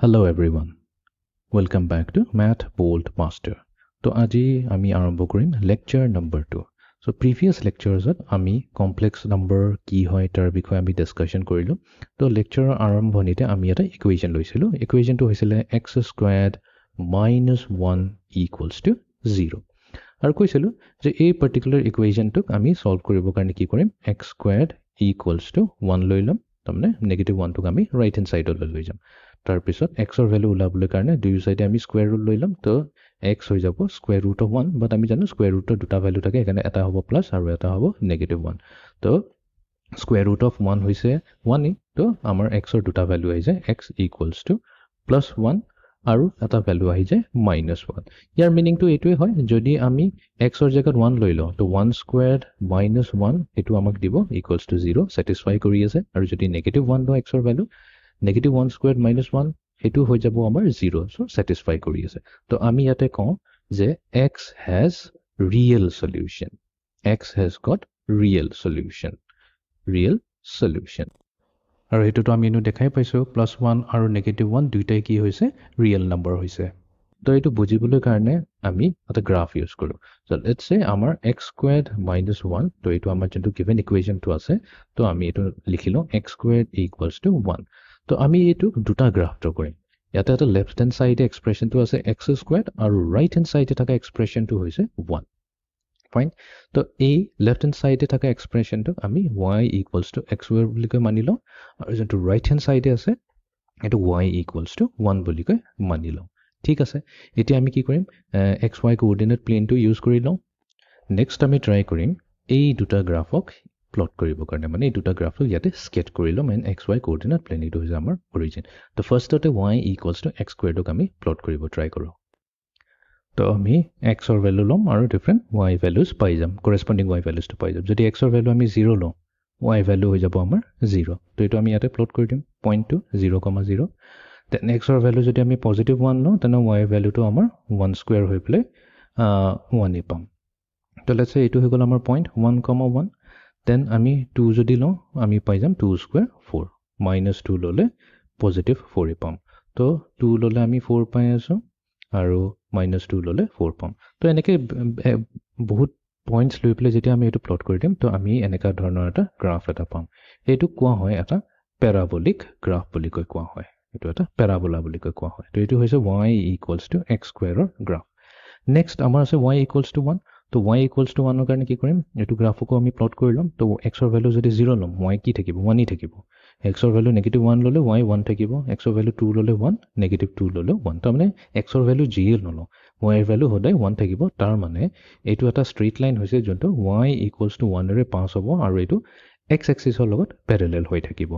Hello everyone. Welcome back to Math Bold Master. So আজি আমি আৰম্ভ কৰিম lecture number 2. So previous lectures আমি complex number কি হয় তাৰ বিষয়ে আমি discussion কৰিলো. তো lecture আৰম্ভণিতে আমি এটা equation লৈছিলো. Equation টো হৈছিল x squared minus 1 equals to 0. আৰু কৈছিলো যে এই particular equation টোক আমি solve কৰিবৰ কাৰণে কি কৰিম x squared equals to 1 লৈ লম. তাৰমানে negative 1 টোক আমি right hand side লৈ যাম. তাৰ পিছত x ৰ ভ্যালু উলাবলৈ কাৰণে দুই সাইডে আমি স্কয়াৰ ৰুট লৈ লম তো x হৈ যাব স্কয়াৰ ৰুট অফ 1 বাট আমি জানো স্কয়াৰ ৰুটৰ দুটা ভ্যালু থাকে এখানে এটা হ'ব প্লাস আৰু এটা হ'ব নেগেটিভ 1 তো স্কয়াৰ ৰুট অফ 1 হৈছে 1 তো আমাৰ x ৰ দুটা ভ্যালু আহি যায় x ইকুৱেলস টু +1 আৰু এটা ভ্যালু আহি যায় -1 ইয়াৰ মিনিং টো এটোই হয় যদি আমি x ৰ জায়গাত 1 লৈ লও তো 1 স্কয়াৰ্ড -1 এটো আমাক দিব ইকুৱেলস টু 0 স্যাটিসফাই কৰি আছে আৰু যদি নেগেটিভ 1 লও x ৰ ভ্যালু negative 1 squared minus 1 হেতু হৈ যাব আমাৰ 0 so satisfy কৰি আছে তো আমি ইয়াতে কওঁ যে x has real solution আৰু হেতুটো আমি এনো দেখাই পাইছো +1 আৰু -1 দুইটাই কি হৈছে real number হৈছে তো এটো বুজিবলৈ কাৰণে আমি এটা গ্ৰাফ ইউজ কৰো so let's say আমাৰ x squared minus 1 তো এটো আমাৰ যেটো given equation টো আছে তো আমি এটো লিখিলো x squared equals to 1 তো আমি এটো দুটা গ্ৰাফ ড্ৰ কৰিম ইয়াতে এটা লেফট হ্যান্ড সাইডে এক্সপ্ৰেশন টো আছে x স্কয়াৰ্ড আৰু ৰাইট হ্যান্ড সাইডে থকা এক্সপ্ৰেশন টো হৈছে 1 ফাইন তো এই লেফট হ্যান্ড সাইডে থকা এক্সপ্ৰেশন টো আমি y equals to x square বুলি কৈ মানি লওঁ আৰু যেটো ৰাইট হ্যান্ড সাইডে আছে এটো y ইকুৱেলস টু 1 বুলি কৈ মানি লওঁ ঠিক আছে এতিয়া আমি কি কৰিম xy কোঅৰ্ডিনেট প্লেন টো ইউজ কৰি লওঁ নেক্সট আমি ট্ৰাই কৰিম এই দুটা গ্ৰাফক প্লট কৰিব কাৰণে মানে এই দুটা গ্ৰাফটো ইয়াতে স্কেট কৰি লম এন্ড xy কোঅৰ্ডিনেট প্লেন ইটো হৈছে আমাৰ অৰিজিন তো ফাৰ্ষ্টতে y ইকুৱেলস টু x স্কয়াৰক আমি প্লট কৰিব ট্ৰাই কৰো তো আমি x ৰ ভ্যালু লম আৰু ডিফাৰেন্ট y ভ্যালুজ পাই যাম কৰেসপন্ডিং y ভ্যালুজ টো পাই যাম যদি x ৰ ভ্যালু আমি 0 লওঁ y ভ্যালু হৈ যাব আমাৰ 0 তো এটো আমি ইয়াতে প্লট কৰি দিম পইণ্ট টু 0,0 দেন x ৰ ভ্যালু যদি আমি পজিটিভ 1 লওঁ তেনে y ভ্যালুটো আমাৰ 1 স্কয়াৰ হৈ প্লে 1 পাম তো লেটস সে এটো হৈ গল আমাৰ পইণ্ট 1,1 then আমি 2 যদি লওঁ আমি পাই যাম 2 স্কয়াৰ 4 -2 ললে পজিটিভ 4 পাম তো 2 ললে আমি 4 পাই আছো আৰু -2 ললে 4 পাম তো এনেকে বহুত পইণ্টস লৈ প্লে যেতিয়া আমি এটো প্লট কৰি দিম তো আমি এনেকা ধৰণৰ এটা গ্ৰাফ এটা পাম এটো কোৱা হয় এটা প্যাৰাবলিক গ্ৰাফ বুলি কোৱা হয় এটো এটা প্যাৰাবোলা বুলি কোৱা হয় তো এটো হৈছে y ইকুৱেলস টু x স্কয়াৰৰ গ্ৰাফ নেক্সট আমাৰ আছে y ইকুৱেলস টু 1 তো y equals to 1 ৰ কাৰণে কি কৰিম এটো গ্ৰাফকো আমি প্লট কৰি লম তো x ৰ ভ্যালু যদি 0 লম y কি থাকিব 1 ই থাকিব x ৰ ভ্যালু -1 ললে y 1 থাকিব x ৰ ভ্যালু 2 ললে 1 -2 ললে 1 তো মানে x ৰ ভ্যালু g ললো y ৰ ভ্যালু সদায় 1 থাকিব তাৰ মানে এটো এটা স্ট্ৰেইট লাইন হৈছে যোনটো y equals to 1 ৰে পাস হ'ব আৰু এটো x axis ৰ লগত প্যাৰালেল হৈ থাকিব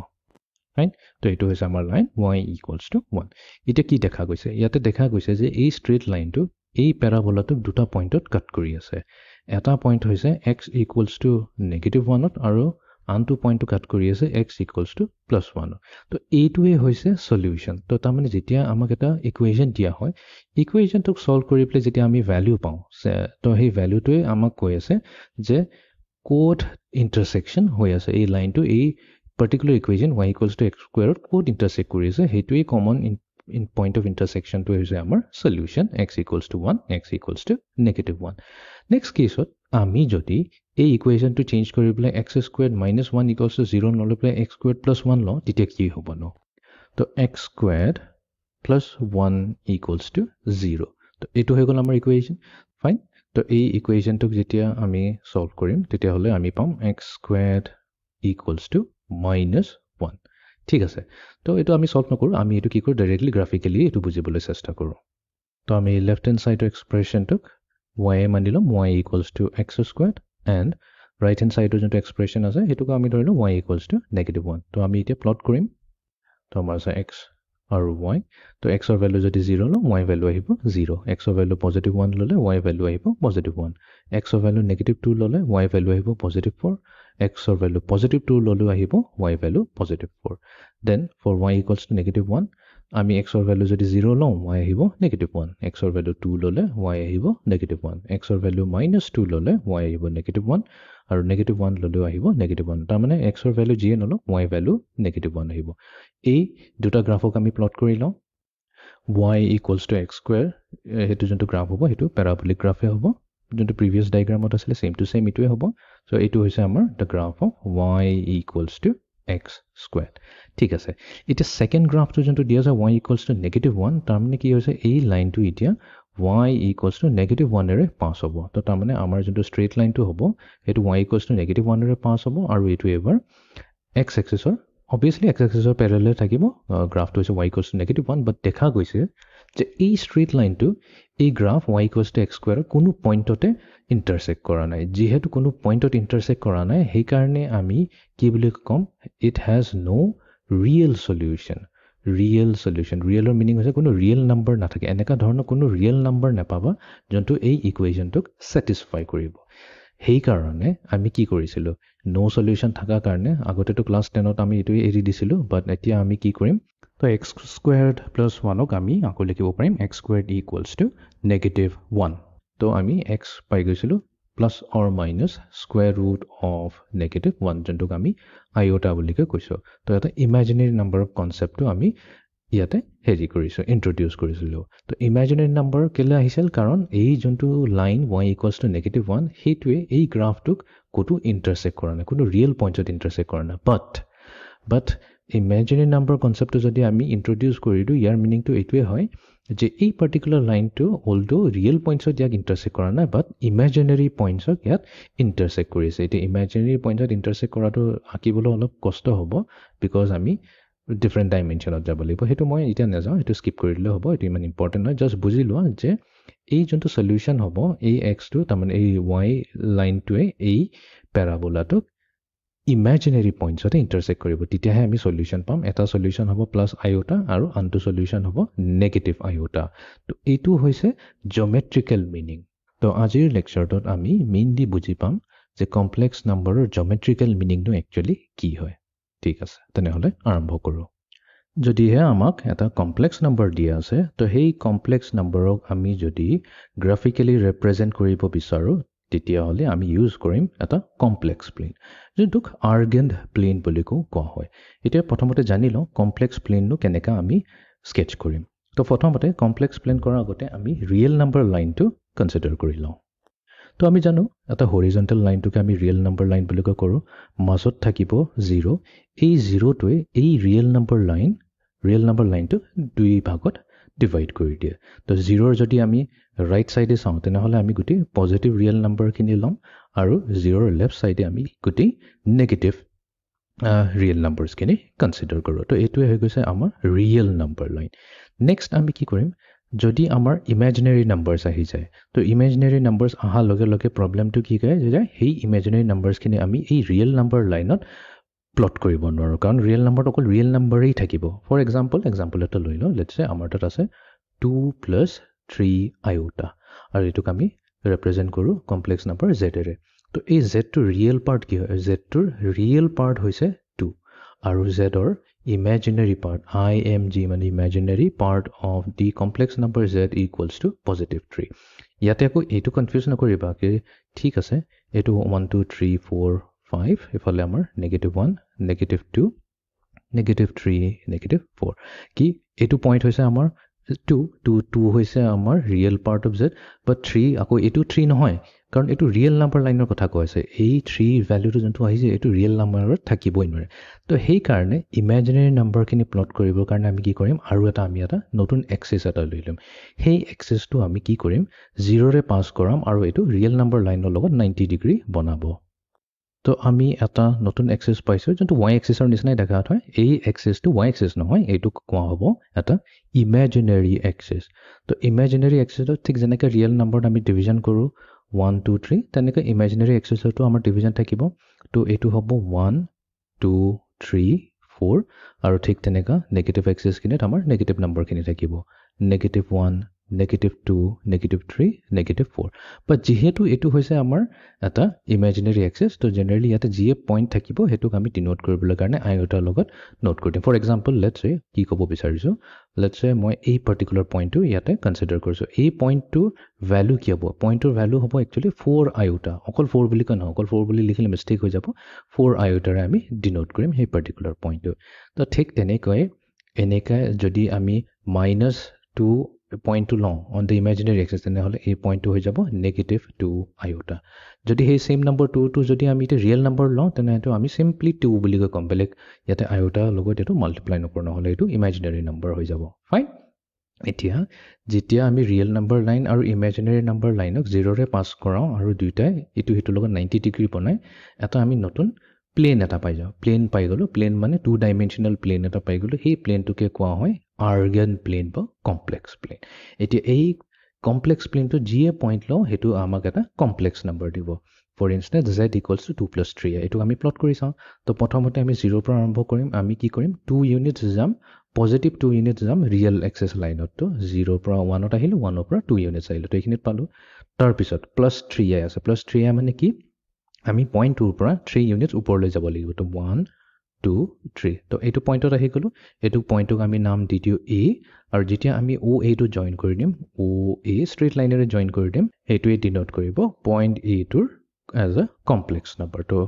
ৰাইট তো এটো হৈছে আমাৰ লাইন y equals to 1 এটা কি দেখা গৈছে ইয়াতে দেখা গৈছে যে এই স্ট্ৰেইট লাইনটো এই প্যাৰাবোলাটো দুটা পইণ্টত কাট কৰি আছে এটা পইণ্ট হৈছে x ইকুৱেলস টু -1 আৰু আনটো পইণ্টটো কাট কৰি আছে x ইকুৱেলস টু +1 তো এইটোৱে হৈছে সলিউশন তো তাৰ মানে যেতিয়া আমাক এটা ইকুৱেশন দিয়া হয় ইকুৱেশনটোক সলভ কৰি প্লে যেতিয়া আমি ভ্যালু পাওঁ তো সেই ভ্যালুটোৱে আমাক কৈ আছে যে কোড ইন্টাৰসেকশন হৈ আছে এই লাইনটো এই particular equation y equals to x স্কয়াৰত কোড ইন্টাৰসেক্ট কৰি আছে হেতুৱে common in point of intersection to is our solution x equals to 1 x equals to -1 next case ami jodi ei equation to change kori bole x squared -1 equals to 0 nole bole x squared plus 1 lo titia ki hobo no to x squared plus 1 equals to 0 to eto hoy gol amar equation fine to ei equation to jetia ami solve korim titia hole ami pam x squared equals to -1 ঠিক আছে তো এটো আমি solve নকৰো আমি এটো কি কৰো ডাইৰেক্টলি গ্ৰাফিক্যালি এটো বুজিবলৈ চেষ্টা কৰো তো আমি লেফট হ্যান্ড সাইডৰ এক্সপ্ৰেশনটোক y মানি লম y equals to x squared and right hand সাইডৰ যোনটো এক্সপ্ৰেশন আছে হেতুক আমি ধৰিলো y ইকুৱেলস টু -1 তো আমি এতিয়া প্লট কৰিম তো আমাৰ আছে x আৰু y তো x ৰ ভ্যালু যদি 0 লওঁ y ভ্যালু আহিব 0 x ৰ ভ্যালু +1 ললে y ভ্যালু আহিব +1 x ৰ ভ্যালু -2 ললে y ভ্যালু আহিব +4 x ৰ ভ্যালু +2 ললে আহিব y value +4 then for y equals to -1 আমি x ৰ ভ্যালু যদি 0 লওঁ y আহিব -1 x ৰ ভ্যালু 2 ললে y আহিব -1 x ৰ ভ্যালু -2 ললে y আহিব -1 আৰু -1 ললে আহিব -1 তাৰ মানে x ৰ ভ্যালু যিয়ে নলও y ভ্যালু -1 আহিব এই দুটা গ্ৰাফক আমি প্লট কৰি লওঁ y equals to x square হেতু যোনটো গ্ৰাফ হ'ব হেতু প্যাৰাবোলিক গ্ৰাফে হ'ব যোনটো প্ৰিভিয়াস ডায়াগ্ৰামত আছিল সেম টু সেম ইটোৱে হ'ব সো এইটো হৈছে আমাৰ the graph of y equals to x squared ঠিক আছে এটা সেকেন্ড গ্ৰাফটো যোনটো দিয়া আছে y equals to -1 তাৰ মানে কি হৈছে এই লাইনটো এতিয়া y equals to -1 array pass হ'ব তো তাৰ মানে আমাৰ যোনটো স্ট্ৰেইট লাইনটো হ'ব হেতু y equals to -1 array pass হ'ব আৰু এটো এবাৰ x axisৰ obviously x axisৰ parallel থাকিব গ্ৰাফটো হৈছে y equals to -1 but দেখা গৈছে যে এই স্ট্ৰেইট লাইনটো এই graph y equals to x square কোনো পইণ্টতে ইন্টাৰসেক্ট কৰা নাই যেহেতু কোনো পইণ্টত ইন্টাৰসেক্ট কৰা নাই সেই কাৰণে আমি কি বুলি কম it has no real solution ৰিয়েলৰ মিনিং হৈছে কোনো ৰিয়েল নাম্বাৰ নাথাকে এনেকা ধৰণৰ কোনো ৰিয়েল নাম্বাৰ নাপাবা যোনটো এই ইকুৱেশ্যনটোক স্যাটিসফাই কৰিব সেই কাৰণে আমি কি কৰিছিলো নো সলিউশন থাকা কাৰণে আগতেটো ক্লাস 10 ত আমি এটোই এৰি দিছিলো বাট এতিয়া আমি কি কৰিম তো x squared plus 1 ক আমি আকৌ লিখিব পাৰিম x squared equals to -1 তো আমি x পাই গৈছিলো plus or minus square root of -1 যোনটোক আমি iota বুলি কৈছো তো এটা ইমাজিনাৰী নাম্বাৰ অফ কনসেপ্টটো আমি ইয়াতে হেৰি কৰিছো ইন্ট্ৰোডিউস কৰিছিলো তো ইমাজিনাৰী নাম্বাৰ কেলে আহিছিল কাৰণ এই যোনটো লাইন y equals to -1 হেতুৱে এই গ্ৰাফটোক কোটো ইন্টাৰসেক্ট কৰা নাই কোনো ৰিয়েল পইণ্টত ইন্টাৰসেক্ট কৰা নাই বাট ইমাজিনাৰী নাম্বাৰ কনসেপ্টটো যদি আমি ইন্ট্ৰোডিউস কৰিলো ইয়াৰ মিনিংটো এইটোৱে হয় যে এই পাৰ্টিকুলাৰ লাইনটো অলদো ৰিয়েল পইণ্টছত ইয়াক ইন্টাৰসেক্ট কৰা নাই বাট ইমাজিনাৰী পইণ্টছত ইয়াত ইন্টাৰসেক্ট কৰিছে এটা ইমাজিনাৰী পইণ্টত ইন্টাৰসেক্ট কৰাটো আঁকিবলৈ অলপ কষ্ট হ'ব বিকজ আমি ডিফাৰেন্ট ডাইমেনশনত যাব লাগিব হেতু মই এটা নাযাও হেতু স্কিপ কৰি দিলে হ'ব এটো ইমান ইম্পৰ্টেন্ট নহয় জাস্ট বুজি লোৱা যে এই যোনটো সলিউশন হ'ব এই x টো তাৰমানে এই y লাইনটোৱে এই প্যাৰাবোলাটোক ইমাজিনাৰী পইণ্টছতে ইন্টাৰসেক্ট কৰিব তেতিয়াহে আমি সলিউশন পাম এটা সলিউশন হ'ব প্লাস আইওটা আৰু আনটো সলিউশন হ'ব নেগেটিভ আইওটা তো এইটো হৈছে জিওমেট্ৰিক্যাল মিনিং তো আজিৰ লেকচাৰটোত আমি মেইনলি বুজি পাম যে কমপ্লেক্স নাম্বাৰৰ জিওমেট্ৰিক্যাল মিনিংটো একচুয়ালি কি হয় ঠিক আছে তেনেহলে আৰম্ভ কৰো যদিহে আমাক এটা কমপ্লেক্স নাম্বাৰ দিয়া আছে তো সেই কমপ্লেক্স নাম্বাৰক আমি যদি গ্ৰাফিক্যালি ৰিপ্ৰেজেন্ট কৰিব বিচাৰো তেতিয়া হলে আমি ইউজ কৰিম এটা কমপ্লেক্স প্লেন যোনটোক আৰ্গেণ্ড প্লেন বুলি কোৱা হয় এতিয়া প্ৰথমতে জানি লওঁ কমপ্লেক্স প্লেনটো কেনেকা আমি স্কেচ কৰিম তো প্ৰথমতে কমপ্লেক্স প্লেন কৰাৰ আগতে আমি ৰিয়েল নাম্বাৰ লাইনটো কনসিডাৰ কৰি লওঁ তো আমি জানো এটা হৰিজন্টাল লাইনটোকে আমি ৰিয়েল নাম্বাৰ লাইন বুলি কৰো মাজত থাকিব 0 এই 0টোৱে এই ৰিয়েল নাম্বাৰ লাইনটো দুই ভাগত ডিভাইড কৰি দিয়ে তো 0ৰ যদি আমি ৰাইট সাইডে চাওঁ তেনেহলে আমি গুটি পজিটিভ ৰিয়েল নাম্বাৰ কিনি লম আৰু 0ৰ লেফট সাইডে আমি গুটি নেগেটিভ ৰিয়েল নাম্বাৰছ কিনি কনসিডাৰ কৰো তো এইটোৱে হৈ গৈছে আমাৰ ৰিয়েল নাম্বাৰ লাইন নেক্সট আমি কি কৰিম যদি আমাৰ ইমাজিনাৰী নাম্বাৰছ আহি যায় তো ইমাজিনাৰী নাম্বাৰছ আহা লগে লগে প্ৰবলেমটো কি কয় যে সেই ইমাজিনাৰী নাম্বাৰছ কিনি আমি এই ৰিয়েল নাম্বাৰ লাইনত প্লট কৰিব নোৱাৰো কাৰণ ৰিয়েল নাম্বাৰটো অকল ৰিয়েল নাম্বাৰেই থাকিব ফৰ এক্সাম্পল এটা লৈ লওঁ লেটস সে আমাৰ তাত আছে 2 + 3 আইওটা আৰু এটোক আমি ৰিপ্ৰেজেন্ট কৰো কমপ্লেক্স নাম্বাৰ z এৰে তো এই z টো ৰিয়েল পাৰ্ট কি হয় z টোৰ ৰিয়েল পাৰ্ট হৈছে 2 আৰু z ৰ imaginary part img মানে imaginary part of the complex number z equals to +3 ইয়াতে আকৌ এইটো কনফিউজ নকৰিবা কি ঠিক আছে এটো 1 2 3 4 5 ইফালে আমাৰ -1 -2 -3 -4 কি এটো পইণ্ট হৈছে আমাৰ 2 হৈছে আমাৰ ৰিয়েল পাৰ্ট অফ z বাট 3 আকৌ এটো 3 নহয় কাৰণ এটো ৰিয়েল নাম্বাৰ লাইনৰ কথা কৈছে এই 3 ভ্যালুটো যোনটো আহিছে এটো ৰিয়েল নাম্বাৰত থাকিবই নোৱাৰে তো সেই কাৰণে ইমাজিনাৰী নাম্বাৰখিনি প্লট কৰিবৰ কাৰণে আমি কি কৰিম আৰু আমি এটা নতুন এক্সিস এটা লৈ লম সেই এক্সিসটো আমি কি কৰিম 0 ৰে পাস কৰাম আৰু এটো ৰিয়েল নাম্বাৰ লাইনৰ লগত 90 ডিগ্ৰী বনাব তো আমি এটা নতুন এক্সিস পাইছো যোনটো y এক্সিসৰ নিচিনাই দেখাত হয় এই এক্সিসটো y এক্সিস নহয় এইটো কোৱা হ'ব এটা ইমাজিনাৰী এক্সিস তো ইমাজিনাৰী এক্সিসত ঠিক যেনেকৈ ৰিয়েল নাম্বাৰত আমি ডিভিজন কৰো 1 2 3 তেনেকৈ ইমাজিনাৰী এক্সিসটো আমাৰ ডিভিজন থাকিব তো এইটো হ'ব 1 2 3 4 আৰু ঠিক তেনেকা নেগেটিভ এক্সিস কিনত আমাৰ নেগেটিভ নাম্বাৰ কিনি থাকিব -1 -2 -3 -4 বাট যেহেতু এটো হৈছে আমাৰ এটা ইমাজিনাৰী এক্সিস তো জেনাৰেলি ইয়াতে জিয়ে পইণ্ট থাকিব হেতুক আমি ডিনোট কৰিবলৈ কাৰণে আইওটাৰ লগত নোট কৰি দিম ফৰ এক্সাম্পল লেটস সে কি ক'ব বিচাৰিছো লেটস সে মই এই পাৰ্টিকুলাৰ পইণ্টটো ইয়াতে কনসিডাৰ কৰিছো এই পইণ্টটো ভ্যালু কি হ'ব পইণ্টৰ ভ্যালু হ'ব একচুয়ালি 4 আইওটা অকল 4 বুলি কয় নহয় অকল 4 বুলি লিখিলে মিস্টেক হৈ যাব 4 আইওটাৰে আমি ডিনোট কৰিম সেই পাৰ্টিকুলাৰ পইণ্টটো তো ঠিক তেনেকৈ এনেকা যদি আমি 2 পইণ্টটো লওঁ অন দ্য ইমেজিনেৰী এক্সিছ তেনেহ'লে এই পইণ্টটো হৈ যাব -2 আইঅ'টা যদি সেই সেম নম্বৰ 2টো যদি আমি এতিয়া ৰিয়েল নম্বৰ লওঁ তেনেহ'লে আমি চিম্পলি 2 বুলি কৈ ক'ম বেলেগ ইয়াতে আইঅ'টা লগত এইটো মাল্টিপ্লাই নকৰোঁ নহ'লে এইটো ইমেজিনেৰী নম্বৰ হৈ যাব ফাইন এতিয়া যেতিয়া আমি ৰিয়েল নম্বৰ লাইন আৰু ইমেজিনেৰী নম্বৰ লাইনক 0ৰে পাছ কৰাওঁ আৰু দুয়োটাই ইটো সিটোৰ লগত 90 ডিগ্ৰী বনাই এটা আমি নতুন প্লেন এটা পাই যাওঁ প্লেন পাই গ'লোঁ প্লেন মানে 2 ডাইমেনশ্যনেল প্লেন এটা পাই গ'লোঁ সেই প্লেনটোকে কোৱা হয় আৰ্গান প্লেন বা কমপ্লেক্স প্লেন এতিয়া এই কমপ্লেক্স প্লেনটো যিয়ে পইণ্ট লওঁ সেইটো আমাক এটা কমপ্লেক্স নম্বৰ দিব ফৰ ইনষ্টেন্স z = 2 + 3 এইটো আমি প্লট কৰি চাওঁ তো প্ৰথমতে আমি 0ৰ পৰা আৰম্ভ কৰিম আমি কি কৰিম 2 ইউনিটছ যাম পজিটিভ 2 ইউনিটছ যাম ৰিয়েল এক্সেছ লাইনত তো 0ৰ পৰা 1ত আহিলোঁ 1ৰ পৰা 2 ইউনিটছ আহিলোঁ তো এইখিনিত পালোঁ তাৰপিছত +3i আছে +3i মানে কি আমি পইণ্ট 2ৰ পৰা 3 ইউনিটছ ওপৰলৈ যাব লাগিব তো 1 2 3 তো এইটো পইণ্টত আহি গ'লোঁ এইটো পইণ্টক আমি নাম দি দিওঁ a আৰু যেতিয়া আমি OA টো জইন কৰি দিম OA ষ্ট্ৰেইট লাইনেৰে জইন কৰি দিম সেইটোৱে ডিনোট কৰিব পইণ্ট A টোৰ এজ এ কমপ্লেক্স নম্বৰ তো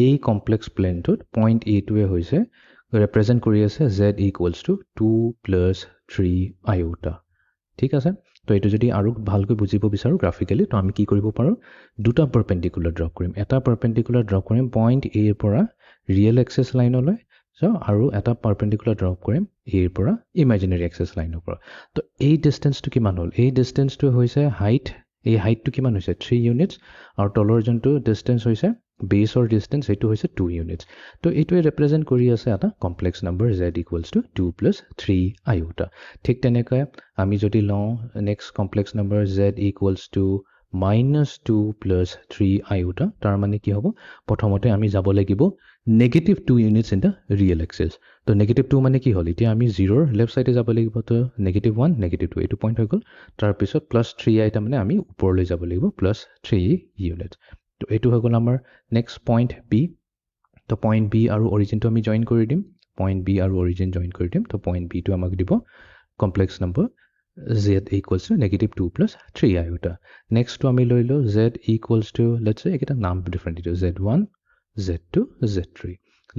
এই কমপ্লেক্স প্লেনটোত পইণ্ট A টোৱে হৈছে ৰিপ্ৰেজেণ্ট কৰি আছে z = 2 + 3 আইঅ'টা ঠিক আছে তো এইটো যদি আৰু ভালকৈ বুজিব বিচাৰোঁ গ্ৰাফিকেলি তো আমি কি কৰিব পাৰোঁ দুটা পাৰপেণ্ডিকুলাৰ ড্ৰ কৰিম এটা পাৰপেণ্ডিকুলাৰ ড্ৰ কৰিম পইণ্ট A ৰ পৰা ৰিয়েল এক্সেছ লাইনলৈ আৰু এটা পাৰপেণ্ডিকুলাৰ ড্ৰ কৰিম এৰ পৰা ইমেজিনেৰী এক্সেছ লাইনৰ পৰা তো এই ডিষ্টেঞ্চটো কিমান হ'ল এই ডিষ্টেঞ্চটো হৈছে হাইট এই হাইটটো কিমান হৈছে 3 ইউনিটছ আৰু তলৰ যোনটো ডিষ্টেঞ্চ হৈছে বেছৰ ডিষ্টেঞ্চ সেইটো হৈছে 2 ইউনিটছ তো এইটোৱে ৰিপ্ৰেজেণ্ট কৰি আছে এটা কমপ্লেক্স নম্বৰ z = 2 + 3 আইঅ'টা ঠিক তেনেকৈ আমি যদি লওঁ নেক্সট কমপ্লেক্স নম্বৰ z = -2 + 3 আইঅ'টা তাৰ মানে কি হ'ব প্ৰথমতে আমি যাব লাগিব -2 units in the real axis তো -2 মানে কি হ'ল এতিয়া আমি 0ৰ লেফ্ট চাইডে যাব লাগিব তো -1 -2 এইটো পইণ্ট হৈ গ'ল তাৰপিছত +3i তাৰমানে আমি ওপৰলৈ যাব লাগিব +3 ইউনিটছ তো এইটো হৈ গ'ল আমাৰ নেক্সট পইণ্ট B তো পইণ্ট B আৰু অৰিজিনটো আমি জইন কৰি দিম পইণ্ট B আৰু অৰিজিন জইন কৰি দিম তো পইণ্ট Bটো আমাক দিব কমপ্লেক্স নম্বৰ z = -2 + 3 আইঅ'টা নেক্সটটো আমি লৈ লওঁ z = লেটছ সে এইকেইটা নাম ডিফাৰেণ্ট দিওঁ z1 z2 z3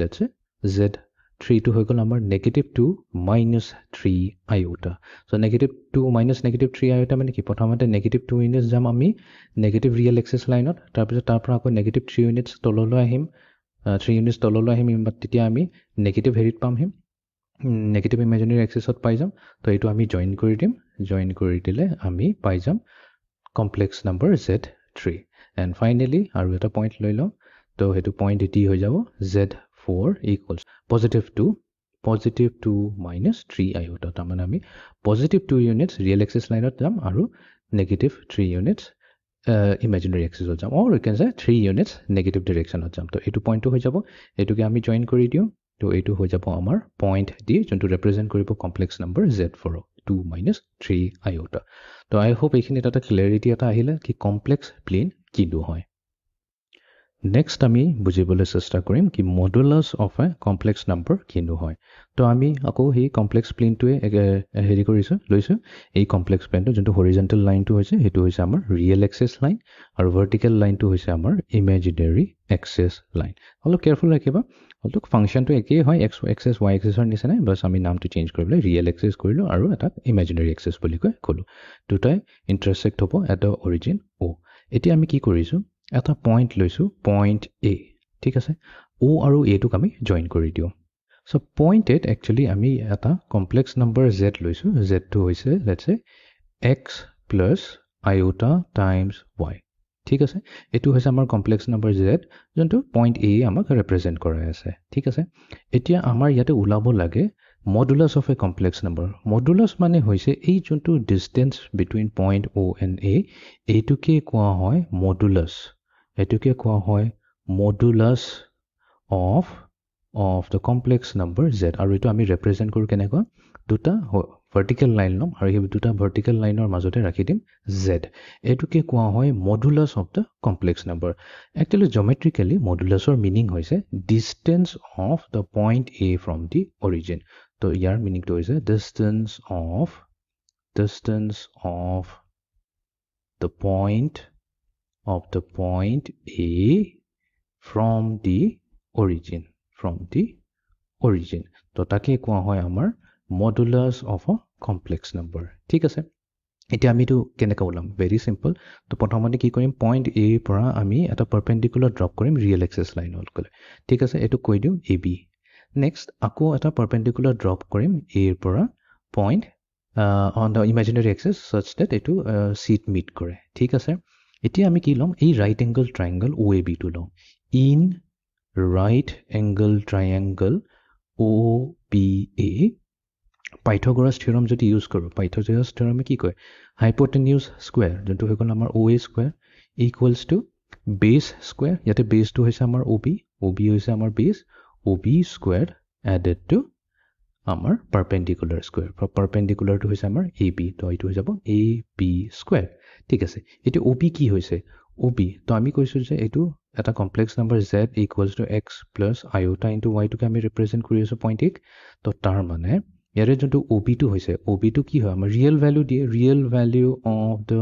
লেটছ সে z3টো হৈ গ'ল আমাৰ -2 - 3 আইঅ'টা চ' -2 - -3 আইঅ'টা মানে কি প্ৰথমতে -2 ইউনিটছ যাম আমি নেগেটিভ ৰিয়েল এক্সেছ লাইনত তাৰপিছত তাৰ পৰা আকৌ -3 ইউনিটছ তললৈ আহিম 3 ইউনিটছ তললৈ আহিম তেতিয়া আমি নেগেটিভ হেৰিত পামহিম নেগেটিভ ইমেজিনেৰী এক্সেছত পাই যাম তো এইটো আমি জইন কৰি দিম জইন কৰি দিলে আমি পাই যাম complex number z3 and finally আৰু এটা পইণ্ট লৈ লওঁ তো সেইটো পইণ্ট D হৈ যাব z4 = +2 - 3 আইঅ'টা তাৰমানে আমি +2 ইউনিটছ ৰিয়েল এক্সেছ লাইনত যাম আৰু -3 ইউনিটছ ইমেজিনেৰী এক্সেছত যাম অৰ উই কেন চে 3 ইউনিটছ নেগেটিভ ডিৰেকশ্যনত যাম তো এইটো পইণ্টটো হৈ যাব এইটোকে আমি জইন কৰি দিওঁ তো এইটো হৈ যাব আমাৰ পইণ্ট D যোনটো ৰিপ্ৰেজেণ্ট কৰিব কমপ্লেক্স নম্বৰ z4 2 - 3 আইঅ'টা তো আই হোপ এইখিনিত এটা ক্লেৰিটি এটা আহিলে কি কমপ্লেক্স প্লেন কিনো হয় নেক্সট আমি বুজিবলৈ চেষ্টা কৰিম কি modulus of a complex number কিনো হয় তো আমি আকৌ সেই কমপ্লেক্স প্লেনটোৱে হেৰি কৰিছোঁ লৈছোঁ এই কমপ্লেক্স প্লেনটো যোনটো হৰিজেণ্টেল লাইনটো হৈছে সেইটো হৈছে আমাৰ ৰিয়েল এক্সেছ লাইন আৰু ভাৰ্টিকেল লাইনটো হৈছে আমাৰ ইমেজিনেৰী এক্সেছ লাইন অলপ কেয়াৰফুল ৰাখিবা অলপ ফাংচনটো একেই হয় এক্সেছ ৱাই এক্সেছৰ নিচিনাই বাছ আমি নামটো চেঞ্জ কৰিবলৈ ৰিয়েল এক্সেছ কৰিলোঁ আৰু এটা ইমেজিনেৰী এক্সেছ বুলি কৈ ক'লোঁ দুটাই ইণ্টাৰচেক্ট হ'ব এট দ্য অৰিজিন অ' এতিয়া আমি কি কৰিছোঁ এটা পইণ্ট লৈছোঁ পইণ্ট A ঠিক আছে O আৰু Aটোক আমি জইন কৰি দিওঁ চ' পইণ্ট Aত একচুৱেলি আমি এটা কমপ্লেক্স নম্বৰ Z লৈছোঁ Zটো হৈছে লেটছ সে x + iota টাইমছ y ঠিক আছে এইটো হৈছে আমাৰ কমপ্লেক্স নম্বৰ Z যোনটো পইণ্ট A আমাক ৰিপ্ৰেজেণ্ট কৰাই আছে ঠিক আছে এতিয়া আমাৰ ইয়াতে ওলাব লাগে modulus of a complex number modulus মানে হৈছে এই যোনটো distance between point O and A এইটোকে কোৱা হয় মডুলাছ এটোকে কোৱা হয় modulus of the complex number Z আৰু এইটো আমি ৰিপ্ৰেজেণ্ট কৰোঁ কেনেকুৱা দুটা ভাৰ্টিকেল লাইন ল'ম আৰু সেই দুটা ভাৰ্টিকেল লাইনৰ মাজতে ৰাখি দিম Z এইটোকে কোৱা হয় modulus of the complex number actually geometrically মডুলাছৰ মিনিং হৈছে distance of the point A from the origin তো ইয়াৰ মিনিংটো হৈছে distance of the point A from the origin তো তাকে কোৱা হয় আমাৰ modulus of a complex number ঠিক আছে এতিয়া আমি এইটো কেনেকৈ ওলাম ভেৰি চিম্পল তো প্ৰথমতে কি কৰিম পইণ্ট এৰ পৰা আমি এটা পাৰপেণ্ডিকুলাৰ ড্ৰপ কৰিম ৰিয়েল এক্সেছ লাইনত গ'লে ঠিক আছে এইটো কৈ দিওঁ এ বি নেক্সট আকৌ এটা পাৰপেণ্ডিকুলাৰ ড্ৰপ কৰিম এৰ পৰা point on the imaginary axis such that এইটো চিট মিট কৰে ঠিক আছে এতিয়া আমি কি ল'ম এই right angle triangle O' A বিটো ল'ম in right angle triangle O' B A Pythagoras theorem যদি ইউজ কৰোঁ পাইথাগোৰাছ থিয়ৰমে কি কয় হাইপোটেনিউছ স্কুৱেৰ যোনটো হৈ গ'ল আমাৰ অ' এ স্কুৱেৰ ইকুৱেলছ টু বেছ স্কুৱেৰ ইয়াতে বেছটো হৈছে আমাৰ অ' বি হৈছে আমাৰ বেছ অ' বি স্কুৱেৰ এডেড টু আমাৰ পাৰপেণ্ডিকুলাৰ স্কুৱেৰ পাৰপেণ্ডিকুলাৰটো হৈছে আমাৰ এ বি তো এইটো হৈ যাব এ বি স্কুৱেৰ ঠিক আছে এতিয়া অ' বি কি হৈছে অ' বি তো আমি কৈছোঁ যে এইটো এটা complex number Z equals to X plus iota into ৱাইটোকে আমি ৰিপ্ৰেজেণ্ট কৰি আছোঁ পইণ্ট এক তো তাৰ মানে ইয়াৰে যোনটো অ' বিটো হৈছে অ' বিটো কি হয় আমাৰ ৰিয়েল ভেলু দিয়ে real value of the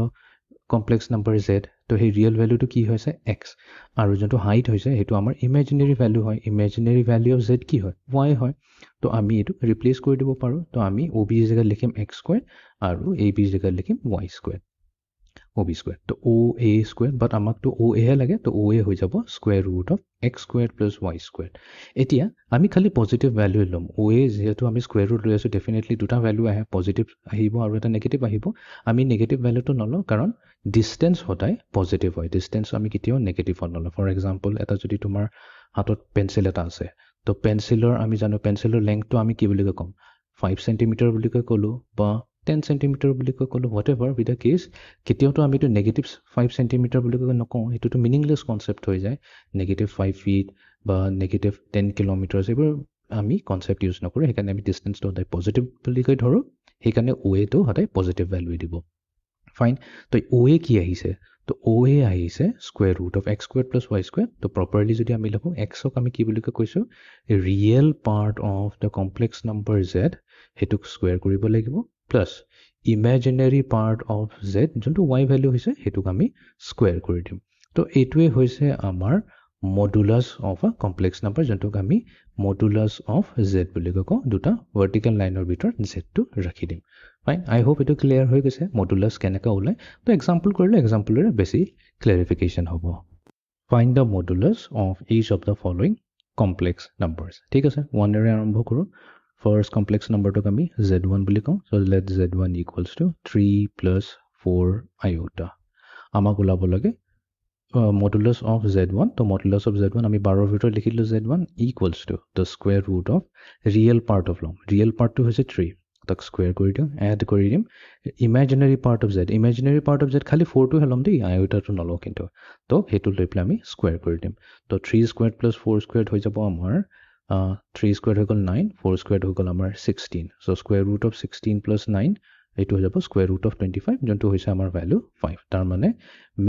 complex number Z তো সেই ৰিয়েল ভেলুটো কি হৈছে এক্স আৰু যোনটো হাইট হৈছে সেইটো আমাৰ ইমেজিনেৰী ভেলু হয় ইমেজিনেৰী ভেলু অফ জেড কি হয় ৱাই হয় তো আমি এইটো ৰিপ্লেচ কৰি দিব পাৰোঁ তো আমি অ' বিৰ জেগাত লিখিম এক্স স্কুৱেৰ আৰু এ বিৰ জেগাত লিখিম ৱাই স্কুৱেৰ অ' বি স্কুৱেৰ তো অ' এ স্কুৱেৰ বাট আমাকতো অ' এহে লাগে তো অ' এ হৈ যাব square root of x square plus Y square এতিয়া আমি খালি পজিটিভ ভেলু ল'ম অ' এ যিহেতু আমি স্কুৱেৰ ৰুট লৈ আছোঁ ডেফিনেটলি দুটা ভেলু আহে পজিটিভ আহিব আৰু এটা নিগেটিভ আহিব আমি নিগেটিভ ভেলুটো নলওঁ কাৰণ ডিষ্টেঞ্চ সদায় পজিটিভ হয় ডিষ্টেঞ্চ আমি কেতিয়াও নিগেটিভত নলওঁ ফৰ এক্সাম্পল এটা যদি তোমাৰ হাতত পেঞ্চিল এটা আছে তো পেঞ্চিলৰ আমি জানো পেঞ্চিলৰ লেংথটো আমি কি বুলি ক'ম 5 চেণ্টিমিটাৰ বুলি কৈ ক'লোঁ বা 10 চেণ্টিমিটাৰ বুলি কৈ ক'লোঁ whatever with the case কেতিয়াওতো আমিতো নেগেটিভ 5 চেণ্টিমিটাৰ বুলি কৈ নকওঁ সেইটোতো মিনিংলেছ কনচেপ্ট হৈ যায় নেগেটিভ 5 ফিট বা নেগেটিভ 10 কিলোমিটাৰ্ছ এইবোৰ আমি কনচেপ্ট ইউজ নকৰোঁ সেইকাৰণে আমি ডিষ্টেঞ্চটো সদায় পজিটিভ বুলি কৈ ধৰোঁ সেইকাৰণে অ' এটো সদায় পজিটিভ ভেলু দিব ফাইন তো অ' এ কি আহিছে তো অ' এ আহিছে square root of x square plus Y square তো প্ৰপাৰলি যদি আমি লিখোঁ এক্সক আমি কি বুলি কৈছোঁ real part of the complex number Z সেইটোক স্কুৱেৰ কৰিব লাগিব plus imaginary part of Z যোনটো ৱাই ভেলু হৈছে সেইটোক আমি স্কুৱেৰ কৰি দিম তো এইটোৱে হৈছে আমাৰ modulus of a complex number যোনটোক আমি মডুলাছ অফ জেড বুলি কওঁ দুটা ভাৰ্টিকেল লাইনৰ ভিতৰত জেডটো ৰাখি দিম ফাইন আই হোপ এইটো ক্লিয়াৰ হৈ গৈছে মডুলাছ কেনেকৈ ওলায় তো এক্সাম্পল কৰিলে এক্সাম্পলৰে বেছি ক্লেৰিফিকেশ্যন হ'ব find the modulus of each of the following complex numbers ঠিক আছে ওৱানেৰে আৰম্ভ কৰোঁ ফাৰ্ষ্ট কমপ্লেক্স নাম্বাৰটোক আমি Z1 বুলি কওঁ so' let Z1 equals to 3 plus 4 iota আমাক ওলাব লাগে মডুলাছ অফ Z1 তো মডুলাছ অফ Z1 আমি 12ৰ ভিতৰত লিখিলোঁ Z1 equals to the square root of real part of ল'ম ৰিয়েল পাৰ্টটো হৈছে 3 তাক স্কুৱেৰ কৰি দিওঁ এড কৰি দিম imaginary part of Z imaginary part of Z খালি 4টোহে ল'ম দেই আইঅ'টাটো নলওঁ কিন্তু তো সেইটো লৈ পেলাই আমি স্কুৱেৰ কৰি দিম তো 3 স্কুৱেৰ প্লাছ 4 স্কুৱেৰ হৈ যাব আমাৰ 3 স্কুৱেৰ হৈ গ'ল 9 4 স্কুৱেৰ হৈ গ'ল আমাৰ 16 চ' স্কুৱেৰ ৰুট অফ 16 প্লাছ 9 এইটো হৈ যাব স্কুৱেৰ ৰুট অফ 25 যোনটো হৈছে আমাৰ ভেলু 5 তাৰমানে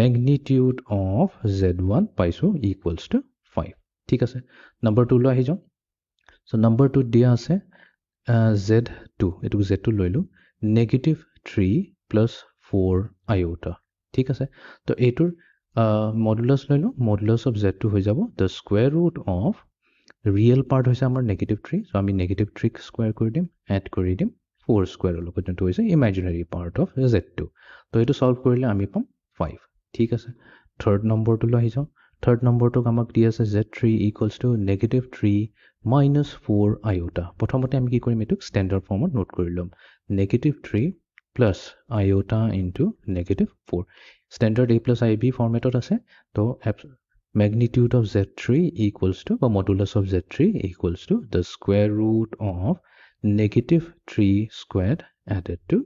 মেগনিটিউড অফ Z1 পাইছোঁ ইকুৱেলছ টু 5 ঠিক আছে নম্বৰ 2 লৈ আহি যাওঁ চ' নম্বৰ 2 দিয়া আছে Z2 এইটো Z2 লৈলোঁ নেগেটিভ 3 প্লাছ 4 আইঅ'টা ঠিক আছে তো এইটোৰ মডুলাছ লৈলোঁ মডুলাছ অফ Z2 হৈ যাব the square root of real part হৈছে আমাৰ নেগেটিভ 3 চ' আমি নেগেটিভ 3ক স্কুৱেৰ কৰি দিম এড কৰি দিম 4 স্কুৱেৰৰ লগত যোনটো হৈছে ইমেজিনেৰী পাৰ্ট অফ Z2 তো এইটো ছল্ভ কৰিলে আমি পাম 5 ঠিক আছে থাৰ্ড নম্বৰটোলৈ আহি যাওঁ থাৰ্ড নম্বৰটোক আমাক দি আছে Z3 equals to negative 3 minus 4 আইঅ'টা প্ৰথমতে আমি কি কৰিম এইটোক ষ্টেণ্ডাৰ্ড ফৰ্মত নোট কৰি ল'ম negative 3 plus iota into negative 4 standard A plus IB ফৰ্মেটত আছে তো magnitude of Z3 equals to or modulus of Z3 equals to the square root of negative 3 squared added to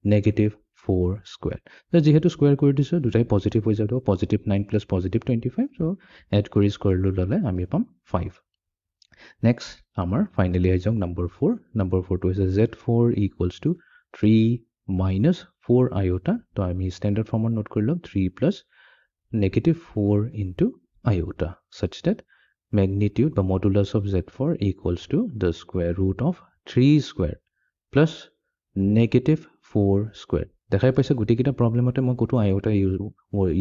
negative 4 squared. So যেহেতু square কৰি দিছোঁ দুটাই positive হৈ যাব positive 9 plus positive 25 চ' add কৰি স্কোয়াৰ ল'লে আমি পাম 5 নেক্সট আমাৰ ফাইনেলি আহি যাওক নম্বৰ 4টো হৈছে Z4 equals to 3 minus 4 iota তো আমি ষ্টেণ্ডাৰ্ড ফৰ্মত নোট কৰি ল'ম 3 plus negative 4 into iota such that magnitude the modulus of Z4 equals to the square root of 3 squared plus negative 4 squared দেখাই পাইছে গোটেইকেইটা প্ৰব্লেমতে মই ক'তো আইঅ'টা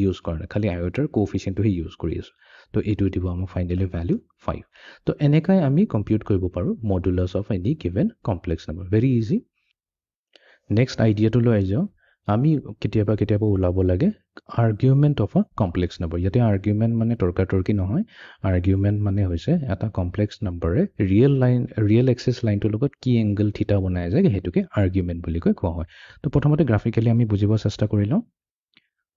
ইউজ কৰা নাই খালি আইঅ'টাৰ কোএফিচিয়েণ্টটোহে ইউজ কৰি আছোঁ তো এইটো দিব আমাক ফাইনেলি ভেল্যু 5 তো এনেকৈ আমি কম্পিউট কৰিব পাৰোঁ modulus of any given complex number very easy next আইডিয়াটো লৈ আহি যাওঁ আমি কেতিয়াবা ওলাব লাগে argument of a complex number ইয়াতে আৰ্গুমেণ্ট মানে তৰ্কাতৰ্কি নহয় আৰ্গুমেণ্ট মানে হৈছে এটা কমপ্লেক্স নাম্বাৰে ৰিয়েল এক্সিছ লাইনটোৰ লগত কি এংগল থিটা বনাই যায় সেইটোকে আৰ্গুমেণ্ট বুলি কোৱা হয় তো প্ৰথমতে গ্ৰাফিকেলি আমি বুজিব চেষ্টা কৰি লওঁ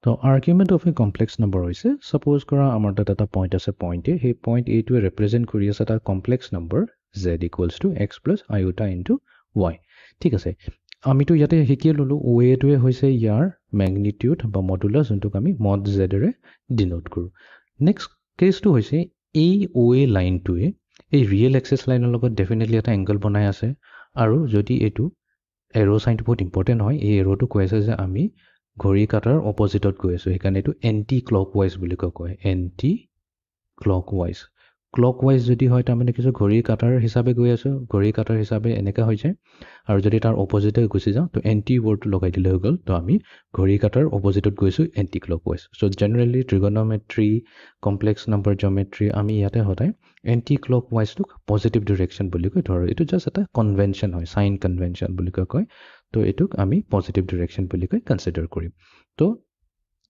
তো argument of a complex number হৈছে ছাপ'জ কৰা আমাৰ তাত এটা পইণ্ট আছে পইণ্ট এ সেই পইণ্ট এটোৱে ৰিপ্ৰেজেণ্ট কৰি আছে এটা complex number Z equals to X plus iota into Y ঠিক আছে আমিতো ইয়াতে শিকিয়ে ল'লোঁ ৱেটোৱে হৈছে ইয়াৰ মেগনিটিউড বা মডুলাছ যোনটোক আমি মড জেডেৰে ডিনোট কৰোঁ নেক্সট কেছটো হৈছে এই ৱে লাইনটোৱে এই ৰিয়েল এক্সিছ লাইনৰ লগত ডেফিনেটলি এটা এংগল বনাই আছে আৰু যদি এইটো এৰ' চাইনটো বহুত ইম্পৰ্টেণ্ট হয় এই এৰ'টো কৈ আছে যে আমি ঘড়ী কাটাৰ অপজিটত গৈ আছোঁ সেইকাৰণে এইটো এণ্টি ক্লক ৱাইজ বুলি কয় এণ্টি ক্লক ৱাইজ যদি হয় তাৰমানে কিছু ঘড়ী কাটাৰ হিচাপে গৈ আছোঁ ঘড়ী কাটাৰ হিচাপে এনেকুৱা হৈ যায় আৰু যদি তাৰ অপজিটে গুচি যাওঁ তো এণ্টি ৱৰ্ডটো লগাই দিলে হৈ গ'ল তো আমি ঘড়ী কাটাৰ অপজিটত গৈছোঁ এণ্টি ক্লক ৱাইজ চ' জেনেৰেলি ট্ৰিগন'মেট্ৰি কমপ্লেক্স নাম্বাৰ জমেট্ৰি আমি ইয়াতে সদায় এণ্টি ক্লক ৱাইজটোক পজিটিভ ডিৰেকশ্যন বুলি কৈ ধৰোঁ এইটো জাষ্ট এটা কনভেনশ্যন হয় চাইন কনভেনশ্যন বুলি কয় তো এইটোক আমি পজিটিভ ডিৰেকশ্যন বুলি কৈ কনচিডাৰ কৰিম তো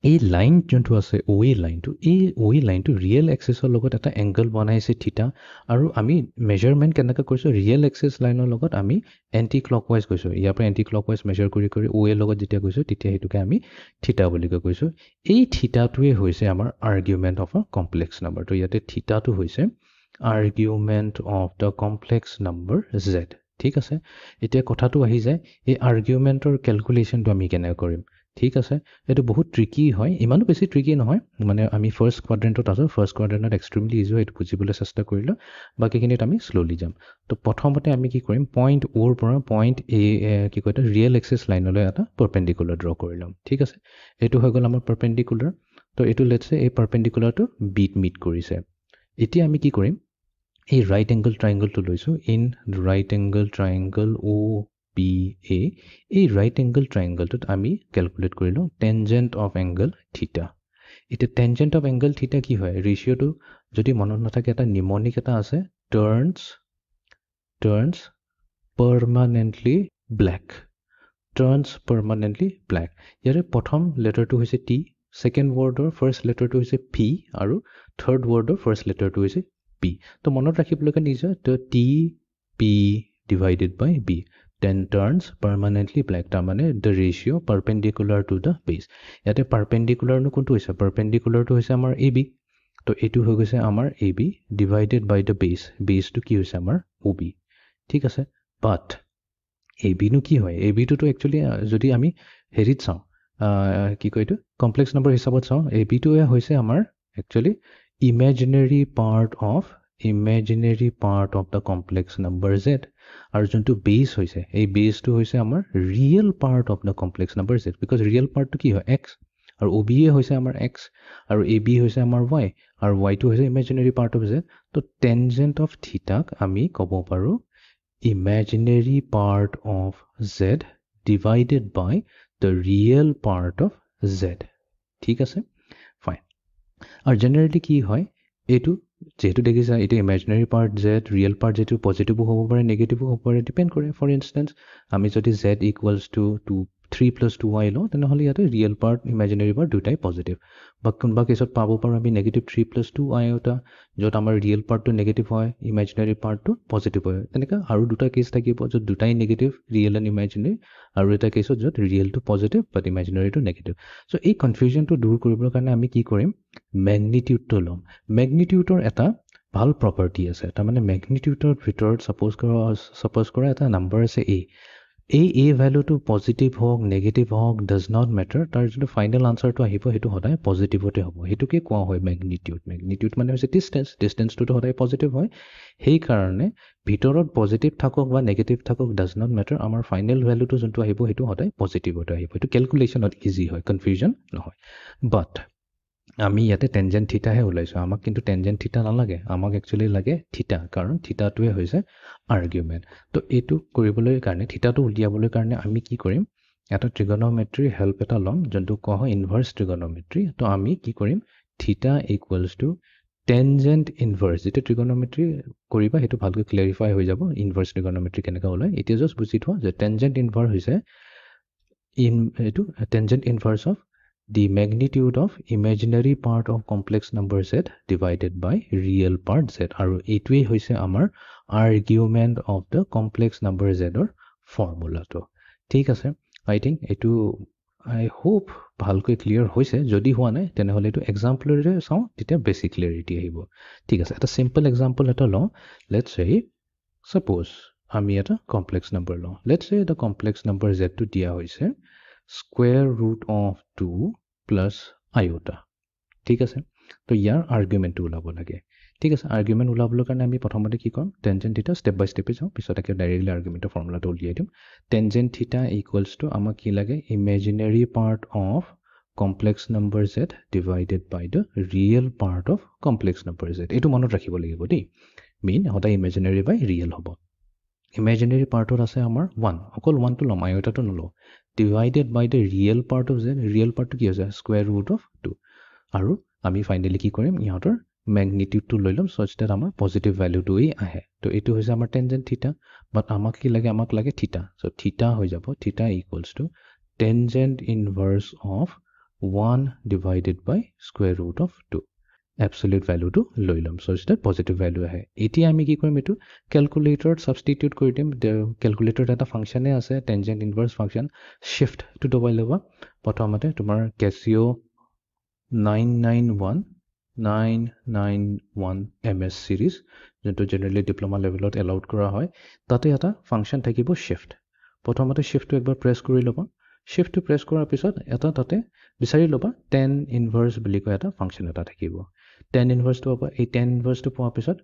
এই লাইন যোনটো আছে ৱে লাইনটো এই ৱে লাইনটো ৰিয়েল এক্সিছৰ লগত এটা এংগল বনাইছে থিটা আৰু আমি মেজাৰমেণ্ট কেনেকৈ কৰিছোঁ ৰিয়েল এক্সিছ লাইনৰ লগত আমি এণ্টি ক্লক ৱাইজ গৈছোঁ ইয়াৰ পৰা এণ্টি ক্লক ৱাইজ মেজাৰ কৰি ৱেৰ লগত যেতিয়া গৈছোঁ তেতিয়া সেইটোকে আমি থিটা বুলি কৈছোঁ এই থিটাটোৱে হৈছে আমাৰ argument of a complex number তো ইয়াতে থিটাটো হৈছে argument of the complex number Z ঠিক আছে এতিয়া কথাটো আহি যায় এই আৰ্গুমেণ্টৰ কেলকুলেশ্যনটো আমি কেনেকৈ কৰিম ঠিক আছে এইটো বহুত ট্ৰিকি হয় ইমানো বেছি ট্ৰিকি নহয় মানে আমি ফাৰ্ষ্ট কোৱাড্ৰেণ্টত আছোঁ ফাৰ্ষ্ট কোৱাড্ৰেণ্টত এক্সট্ৰিমলি ইজি হয় এইটো বুজিবলৈ চেষ্টা কৰিলোঁ বাকীখিনিত আমি শ্ল'লি যাম তো প্ৰথমতে আমি কি কৰিম পইণ্ট অ'ৰ পৰা পইণ্ট কি কয় ৰিয়েল এক্সিছ লাইনলৈ এটা পাৰপেণ্ডিকুলাৰ ড্ৰ কৰি ল'ম ঠিক আছে এইটো হৈ গ'ল আমাৰ পাৰপেণ্ডিকুলাৰ তো এইটো লেটছে এই পাৰপেণ্ডিকুলাৰটো বিট মিট কৰিছে এতিয়া আমি কি কৰিম এই ৰাইট এংগল ট্ৰাইংগলটো লৈছোঁ in right angle triangle O' P A এই ৰাইট এংগল ট্ৰাইংগলটোত আমি কেলকুলেট কৰিলোঁ টেনজেণ্ট অফ এংগল থিটা এতিয়া টেনজেণ্ট অফ এংগল থিটা কি হয় ৰেচিঅ'টো যদি মনত নাথাকে এটা নিমনিক এটা আছে টাৰ্ণছ পাৰ্মানেণ্টলি ব্লেক ইয়াৰে প্ৰথম লেটাৰটো হৈছে টি ছেকেণ্ড ৱৰ্ডৰ ফাৰ্ষ্ট লেটাৰটো হৈছে ভি আৰু থাৰ্ড ৱৰ্ডৰ ফাৰ্ষ্ট লেটাৰটো হৈছে পি তো মনত ৰাখিবলৈকে নিজৰ তো টি পি ডিভাইডেড বাই B then turns permanently black তাৰমানে the ratio perpendicular to the base ইয়াতে perpendicular নো কোনটো হৈছে perpendicular টো হৈছে আমাৰ AB তো এইটো হৈ গৈছে আমাৰ AB divided by the base টো কি হৈছে আমাৰ OB ঠিক আছে but AB নো কি হয় AB টো একচুয়ালি যদি আমি হেৰিত চাওঁ কি কয় এইটো কমপ্লেক্স নম্বৰ হিচাপত চাওঁ AB টো হৈছে আমাৰ actually imaginary part of the complex number z আৰু যোনটো বেছ হৈছে এই বেছটো হৈছে আমাৰ real part of the complex number Z because real পাৰ্টটো কি হয় এক্স আৰু অ' বিয়ে হৈছে আমাৰ এক্স আৰু এ বি হৈছে আমাৰ ৱাই আৰু ৱাইটো হৈছে ইমেজিনেৰী পাৰ্ট অফ জেড তো টেনজেণ্ট অফ থিটাক আমি ক'ব পাৰোঁ imaginary part of z divided by the real part of z ঠিক আছে ফাইন আৰু জেনেৰেলি কি হয় এইটো যেহেতু দেখিছা এইটো imaginary part Z real part যিটো পজিটিভো হ'ব পাৰে নেগেটিভো হ'ব পাৰে ডিপেণ্ড কৰে ফৰ ইনষ্টেঞ্চ আমি যদি জেড ইকুৱেলছ টু 3+2y লওঁ তেনেহ'লে ইয়াতে ৰিয়েল পাৰ্ট ইমেজিনেৰী পাৰ্ট দুটাই পজিটিভ বা কোনোবা কেছত পাব পাৰোঁ আমি নেগেটিভ 3+2y এটা য'ত আমাৰ ৰিয়েল পাৰ্টটো নেগেটিভ হয় ইমেজিনেৰী পাৰ্টটো পজিটিভ হয় তেনেকৈ আৰু দুটা কেছ থাকিব য'ত দুটাই নেগেটিভ ৰিয়েল এণ্ড ইমেজিনেৰী আৰু এটা কেছত য'ত ৰিয়েলটো পজিটিভ বাট ইমেজিনেৰীটো নেগেটিভ চ' এই কনফিউজনটো দূৰ কৰিবৰ কাৰণে আমি কি কৰিম মেগনিটিউডটো ল'ম মেগনিটিউডৰ এটা ভাল প্ৰপাৰ্টি আছে তাৰমানে মেগনিটিউডৰ ভিতৰত ছাপ'জ কৰা এটা নাম্বাৰ আছে এই ভেলুটো পজিটিভ হওক নেগেটিভ হওক ডাজ নট মেটাৰ তাৰ যোনটো ফাইনেল আনচাৰটো আহিব সেইটো সদায় পজিটিভতে হ'ব সেইটোকে কোৱা হয় মেগনিটিউড মানে হৈছে ডিষ্টেঞ্চটোতো সদায় পজিটিভ হয় সেইকাৰণে ভিতৰত পজিটিভ থাকক বা নেগেটিভ থাকক ডাজ নট মেটাৰ আমাৰ ফাইনেল ভেলুটো যোনটো আহিব সেইটো সদায় পজিটিভতে আহিব সেইটো কেলকুলেশ্যনত ইজি হয় কনফিউজন নহয় বাট আমি ইয়াতে টেনজেণ্ট থিটাহে ওলাইছোঁ আমাক কিন্তু টেনজেণ্ট থিটা নালাগে আমাক একচুৱেলি লাগে থিটা কাৰণ থিটাটোৱে হৈছে আৰ্গুমেণ্ট তো এইটো কৰিবলৈ কাৰণে থিটাটো উলিয়াবলৈ কাৰণে আমি কি কৰিম এটা ট্ৰিগনোমেট্ৰি হেল্প এটা ল'ম যোনটো কোৱা হয় ইনভাৰ্স ট্ৰিগনোমেট্ৰি তো আমি কি কৰিম থিটা ইকুৱেলছ টু টেনজেণ্ট ইনভাৰ্স যেটো ট্ৰিগনোমেট্ৰি কৰিবা সেইটো ভালকৈ ক্লেৰিফাই হৈ যাব ইনভাৰ্স ট্ৰিগনোমেট্ৰি কেনেকৈ ওলায় এতিয়া জাষ্ট বুজি থোৱা যে টেনজেণ্ট ইনভাৰ্স হৈছে এইটো tangent ইনভাৰ্স of the magnitude of imaginary part of complex number z divided by real part z আৰু এইটোই হৈছে আমাৰ argument of the complex number z or formula to ঠিক আছে I think এটো I hope ভালকৈ ক্লিয়াৰ হৈছে যদি হোৱা নাই তেনেহলে এটো এক্সাম্পলৰে চাও তেতিয়া বেছি ক্লিয়াৰিটি আহিব ঠিক আছে এটা সিম্পল এক্সাম্পল এটা লও লেটস সে suppose আমি এটা কমপ্লেক্স নাম্বাৰ লও let's say the complex number z to দিয়া হৈছে square root of 2 plus iota ঠিক আছে তো ইয়াৰ আৰ্গুমেন্ট ওলাব লাগে ঠিক আছে আৰ্গুমেন্ট ওলাবলৈ কাৰণে আমি প্ৰথমতে কি কৰিম টেনজেন্ট থিটা স্টেপ বাই স্টেপে যাও পিছত একে ডাইৰেক্টলি আৰ্গুমেন্টৰ ফৰ্মুলাটো উলিয়াই দিম টেনজেন্ট থিটা ইকুৱেলছ টু আমাক কি লাগে imaginary part of complex number z divided by the real part of complex number z এইটো মনত ৰাখিব লাগিব দেই মেইন হতা ইমেজিনাৰী বাই ৰিয়েল হ'ব ইমেজিনাৰী পাৰ্টত আছে আমাৰ 1 অকল 1 টো লম আয়তাটো নলও divided by the real part of z real part কি আছে square root of 2 আৰু আমি ফাইনালি কি কৰিম ইহঁতৰ ম্যাগনিটিউড টো লৈ লম such that আমাৰ পজিটিভ ভ্যালুটো আহে তো এটো হৈছে আমাৰ টেনজেন্ট থিটা বাট আমাক কি লাগে আমাক লাগে থিটা সো থিটা হৈ যাব theta equals to tangent inverse of 1 divided by square root of 2 absolute value to লৈ লম such that positive value আহে এতিয়া আমি কি কৰিম এটো ক্যালকুলেটৰত সাবস্টিটিউট কৰি দিম ক্যালকুলেটৰত এটা ফাংচনে আছে টেনজেন্ট ইনভাৰ্স ফাংচন শিফট টু দবাই লবা প্ৰথমতে তোমাৰ Casio 991 MS series যেটো জেনাৰেলি ডিপ্লোমা লেভেলত এলাউড কৰা হয় তাতে এটা ফাংচন থাকিব শিফট প্ৰথমতে শিফটটো একবাৰ প্ৰেছ কৰি লবা শিফটটো প্ৰেছ কৰাৰ পিছত এটা তাতে বিচাৰি লবা tan ইনভাৰ্স বুলি কয় এটা ফাংচন এটা থাকিব tan ইনভাৰ্স টো এই tan ইনভাৰ্স টো পোৱাৰ পিছত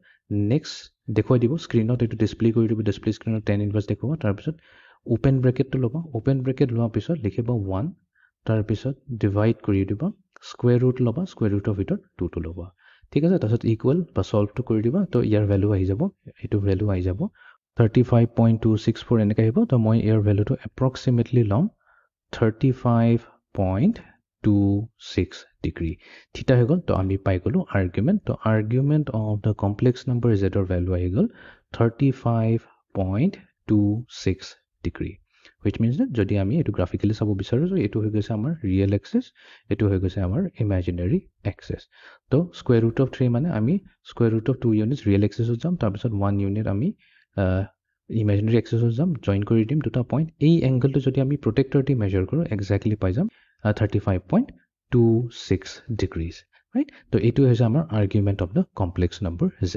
নেক্সট দেখুৱাই দিব স্ক্ৰিনত এটো ডিসপ্লে কৰি দিব ডিসপ্লে স্ক্ৰিনত tan ইনভাৰ্স দেখুৱাব তাৰ পিছত ওপেন ব্ৰেকেট টো লবা ওপেন ব্ৰেকেট লোৱাৰ পিছত লিখিব 1 তাৰ পিছত ডিভাইড কৰি দিবা স্কয়াৰ ৰুট লবা স্কয়াৰ ৰুট অফ ভিতৰত 2 টো লবা ঠিক আছে তাৰপিছত ইকুৱেল বা সলভ টো কৰি দিবা তো ইয়াৰ ভ্যালু আহি যাব এটো ভ্যালু আহি যাব 35.264 এনেকৈ আহিব তো মই ইয়াৰ ভ্যালুটো এপ্ৰক্সিমেটলি লম 35.26 degree theta হৈ গল তো আমি পাই গলো আৰ্গুমেন্ট তো argument of the complex number z ৰ ভ্যালু আহি গল 35.26 degree which means that যদি আমি এটো গ্ৰাফিক্যালি চাব বিচাৰো তো এটো হৈ গৈছে আমাৰ ৰিয়েল এক্সিস এটো হৈ গৈছে আমাৰ ইমাজিনাৰী এক্সিস তো স্কয়াৰ ৰুট অফ 3 মানে আমি square root of 2 units real এক্সিসত যাম তাৰ পিছত 1 ইউনিট আমি ইমাজিনাৰী এক্সিসত যাম জয়েন কৰি দিম দুটা পইণ্ট এই এংগলটো যদি আমি প্ৰটেক্টৰ দি মেজাৰ কৰো এক্স্যাক্টলি পাই যাম 35.26 degrees right তো এটো হৈছে আমাৰ argument of the complex number z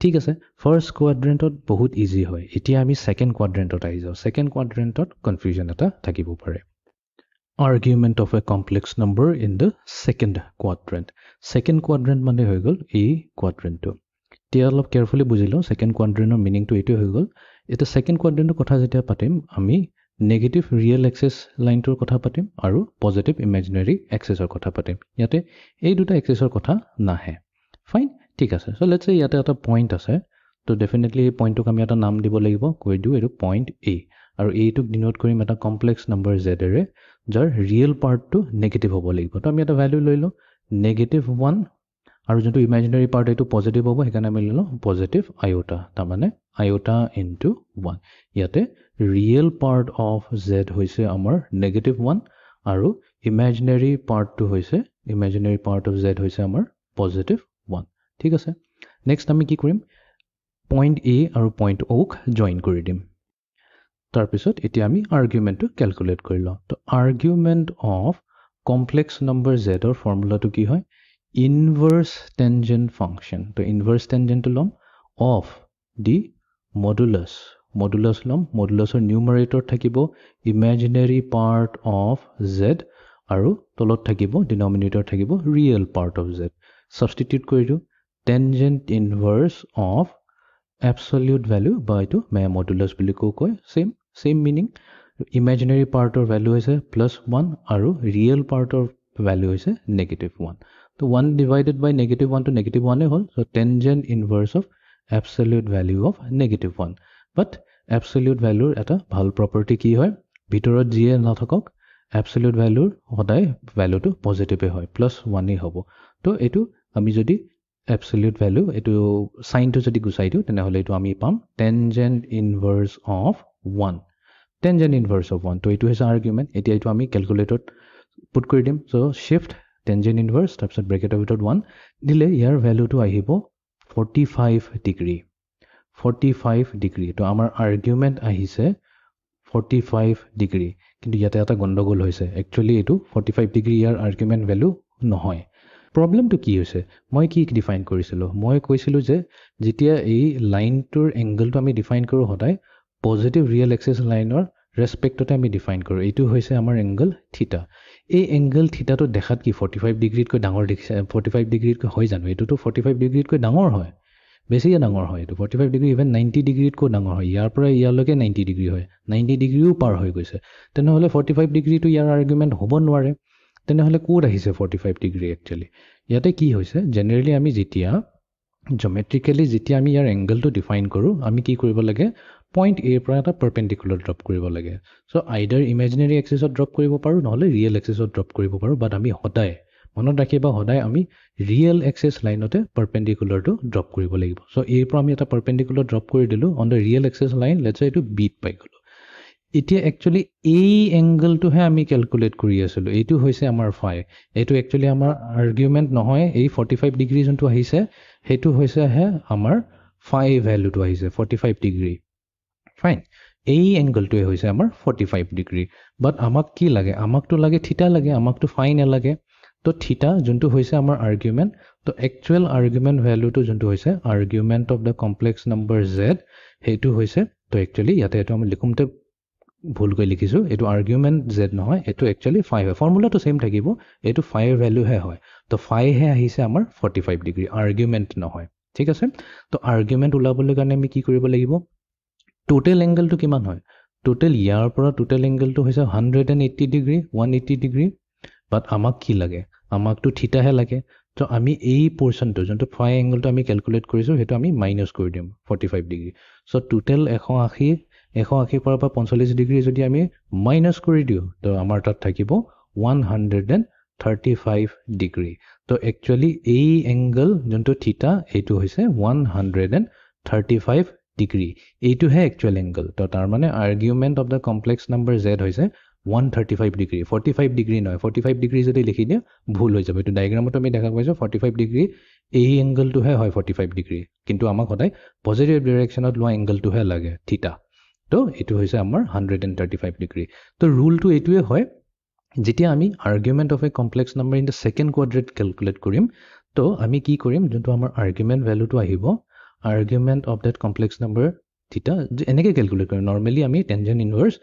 ঠিক আছে ফাৰ্স্ট কোৱাড্ৰেন্টত বহুত ইজি হয় এতিয়া আমি সেকেন্ড কোৱাড্ৰেন্টত আহি যাও সেকেন্ড কোৱাড্ৰেন্টত কনফিউজন এটা থাকিব পাৰে argument of a complex number in the second quadrant মানে হৈ গল এই কোৱাড্ৰেন্টটো তিয়া অলপ কেয়াৰফুলি বুজিলো সেকেন্ড কোৱাড্ৰেন্টৰ মিনিংটো এটো হৈ গল এটা সেকেন্ড কোৱাড্ৰেন্টৰ কথা যেতিয়া পাতিম আমি নেগেটিভ ৰিয়েল এক্সিস লাইনটোৰ কথা পাতিম আৰু পজিটিভ ইমাজিনাৰী এক্সিসৰ কথা পাতিম ইয়াতে এই দুটা এক্সিসৰ কথা নাহে ফাইন ঠিক আছে সো লেটস সে ইয়াতে এটা পইণ্ট আছে তো ডেফিনেটলি এই পইণ্টটোক আমি এটা নাম দিব লাগিব কৈ দিও এটো পইণ্ট a আৰু এইটোক ডিনোট কৰিম এটা কমপ্লেক্স নাম্বাৰ z এৰে যাৰ ৰিয়েল পাৰ্টটো নেগেটিভ হ'ব লাগিব তো আমি এটা ভ্যালু লৈলো -1 আৰু যোনটো ইমাজিনাৰী পাৰ্ট এটো পজিটিভ হ'ব হেকাৰণে আমি ললো পজিটিভ আইওটা তাৰ মানে আইওটা ইনটু 1 ইয়াতে ৰিয়েল পাৰ্ট অফ z হৈছে আমাৰ -1 আৰু ইমাজিনাৰী পাৰ্টটো হৈছে ইমাজিনাৰী পাৰ্ট অফ z হৈছে আমাৰ +1 ঠিক আছে নেক্সট আমি কি কৰিম পইণ্ট a আৰু পইণ্ট o ক জয়েন কৰি দিম তাৰ পিছত এতিয়া আমি আৰ্গুমেন্টটো ক্যালকুলেট কৰি লওঁ তো argument of complex number z ৰ ফৰ্মুলাটো কি হয় ইনভাৰ্স টেনজেন্ট ফাংচন তো ইনভাৰ্স টেনজেন্ট লম অফ দি মডুলাস লম মডুলাসৰ নিউমাৰেটৰ থাকিব ইমাজিনাৰী পাৰ্ট অফ z আৰু তলত থাকিব ডিনমিনেটৰ থাকিব real part of z substitute কৰি দিও tangent inverse of absolute value by to modulus বুলি কয় same meaning imaginary part or value is +1 আৰু real part of value is -1 so 1 divided by -1 to -1 hall so tangent inverse of absolute value of -1 but absolute value এটা ভাল property কি হয় ভিতৰত যিয়ে নাথাকক absolute value সদায় ভ্যালুটো পজিটিভে হয় +1 হ'ব তো এটো আমি যদি absolute value এটো সাইনটো যদি গুছাই দিও তেনেহলে এটো আমি পাম tangent inverse of 1 tangent inverse of 1 তো এটো হৈছে আৰ্গুমেন্ট এতিয়া এটো আমি ক্যালকুলেটৰত পুট কৰি দিম সো শিফট tangent inverse তাৰপিছত ব্ৰেকেটৰ ভিতৰত 1 দিলে ইয়াৰ ভ্যালুটো আহিব 45 ডিগ্ৰী 45 ডিগ্ৰী তো আমাৰ আৰ্গুমেন্ট আহিছে 45 ডিগ্ৰী কিন্তু ইয়াতে এটা গণ্ডগোল হৈছে একচুয়ালি এটো 45 ডিগ্ৰী ইয়াৰ আৰ্গুমেন্ট ভ্যালু নহয় প্ৰবলেমটো কি হৈছে মই কি ডিফাইন কৰিছিলো মই কৈছিলো যে যেতিয়া এই লাইনটোৰ এংগলটো আমি ডিফাইন কৰো হদাই পজিটিভ ৰিয়েল এক্সিস লাইনৰ ৰেসপেক্টতে আমি ডিফাইন কৰো এটো হৈছে আমাৰ এংগল থিটা এই এংগল থিটাটো দেখাত কি 45 ডিগ্ৰীতকৈ ডাঙৰ দেখিছে 45 ডিগ্ৰীতকৈ হৈ জানো এটোটো 45 ডিগ্ৰীতকৈ ডাঙৰ হয় বেছিয়ে ডাঙৰ হয় এটো 45 ডিগ্ৰী ইভেন 90 ডিগ্ৰীতকৈ ডাঙৰ হয় ইয়াৰ পৰা ইয়ালৈকে 90 ডিগ্ৰী হয় 90 ডিগ্ৰীও পাৰ হৈ গৈছে তেনেহলে 45 ডিগ্ৰীটো ইয়াৰ আৰ্গুমেন্ট হ'ব নোৱাৰে তেনেহলে কোড আহিছে 45 ডিগ্ৰী একচুয়ালি ইয়াতে কি হৈছে জেনাৰেলি আমি যেতিয়া জিওমেট্ৰিক্যালি যেতিয়া আমি ইয়াৰ এংগলটো ডিফাইন কৰো আমি কি কৰিব লাগে পইণ্ট এ পৰা এটা পাৰপেন্ডিকুলাৰ ড্ৰপ কৰিব লাগে সো আইদাৰ ইমাজিনাৰী এক্সিছত ড্ৰপ কৰিব পাৰো নহলে ৰিয়েল এক্সিছত ড্ৰপ কৰিব পাৰো বাট আমি সদায় মনত ৰাখিবা সদায় আমি ৰিয়েল এক্সিস লাইনতে পাৰপেন্ডিকুলাৰটো ড্ৰপ কৰিব লাগিব সো এ পৰা আমি এটা পাৰপেন্ডিকুলাৰ ড্ৰপ কৰি দিলো on the real axis line let's say এটো বিট পাই গলো এতিয়া একচুয়ালি এই এংগলটোহে আমি ক্যালকুলেট কৰি আছিলো এটো হৈছে আমাৰ ফাই এটো একচুয়ালি আমাৰ আৰ্গুমেন্ট নহয় এই 45 ডিগ্ৰী যোনটো আহিছে হেতু হৈছে হে আমাৰ ফাই ভ্যালুটো আহিছে 45 ডিগ্ৰী ফাইন এই এংগলটোৱে হৈছে আমাৰ 45 ডিগ্ৰী বাট আমাক কি লাগে আমাকটো লাগে থিটা লাগে আমাকটো ফাই নালাগে তো থিটা যোনটো হৈছে আমাৰ আৰ্গুমেন্ট তো একচুয়াল আৰ্গুমেন্ট ভ্যালুটো যোনটো হৈছে argument of the complex number z হেতু হৈছে তো একচুয়ালি ইয়াতে এটো আমি লিখুমতে ভুল কৈ লিখিছো এটো আৰ্গুমেন্ট z নহয় এটো একচুয়ালি ফাই হয় ফৰ্মুলাটো সেম থাকিব এটো ফাই ভ্যালু হে হয় তো ফাই হে আহিছে আমাৰ 45 ডিগ্ৰী আৰ্গুমেন্ট নহয় ঠিক আছে তো আৰ্গুমেন্ট উলাবলৈ কাৰণে আমি কি কৰিব লাগিব টোটাল এংগলটো কিমান হয় টোটাল ইয়াৰ পৰা টোটাল এংগলটো হৈছে 180 ডিগ্ৰী 180 ডিগ্ৰী বাট আমাক কি লাগে আমাকটো থিটা হে লাগে তো আমি এই পোৰশনটো যোনটো ফাই এংগলটো আমি ক্যালকুলেট কৰিছো হেতু আমি মাইনাস কৰি দিম 45 ডিগ্ৰী সো টোটাল 180 পৰা 45 ডিগ্ৰী যদি আমি মাইনাস কৰি দিও তো আমাৰ তাত থাকিব 135 ডিগ্ৰী তো একচুয়ালি এই এংগল যোনটো থিটা এটো হৈছে 135 ডিগ্ৰী এইটো হে একচুয়াল এংগল তো তাৰ মানে argument of the complex number z হৈছে 135 ডিগ্ৰী 45 ডিগ্ৰী নহয় 45 ডিগ্ৰী যদি লিখি দিয়া ভুল হৈ যাব এটো ডায়াগ্ৰামত আমি দেখা পাইছো 45 ডিগ্ৰী এই এংগলটো হে হয় 45 ডিগ্ৰী কিন্তু আমাক সদায় পজিটিভ ডাইৰেকশনত লোৱা এংগলটো হে লাগে থিটা তো এটো হৈছে আমাৰ 135 ডিগ্ৰী তো ৰুলটো এটোৱে হয় যেতিয়া আমি argument of a complex number in the second quadrant calculate কৰিম তো আমি কি কৰিম যোনটো আমাৰ আৰ্গুমেন্ট ভ্যালুটো আহিব argument of that complex number theta এনেকে ক্যালকুলেট কৰিম নরমালি আমি tangent inverse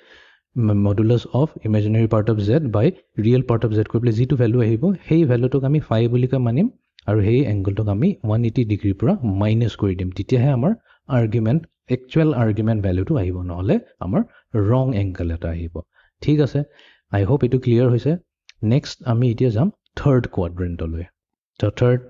modulus of imaginary part of z by real part of z কৰিলে যিটো ভ্যালু আহিব সেই ভ্যালুটোক আমি 5 বুলি কৈ মানিম আৰু সেই এংগলটোক আমি 180 ডিগ্ৰী পৰা মাইনাস কৰি দিম তেতিয়াহে আমাৰ আৰ্গুমেন্ট একচুয়াল আৰ্গুমেন্ট ভ্যালুটো আহিব নহলে আমাৰ ৰং এংগল এটা আহিব ঠিক আছে আই হোপ এটো ক্লিয়াৰ হৈছে নেক্সট আমি এতিয়া যাম থাৰ্ড কোৱাড্ৰেন্টলৈ তো থাৰ্ড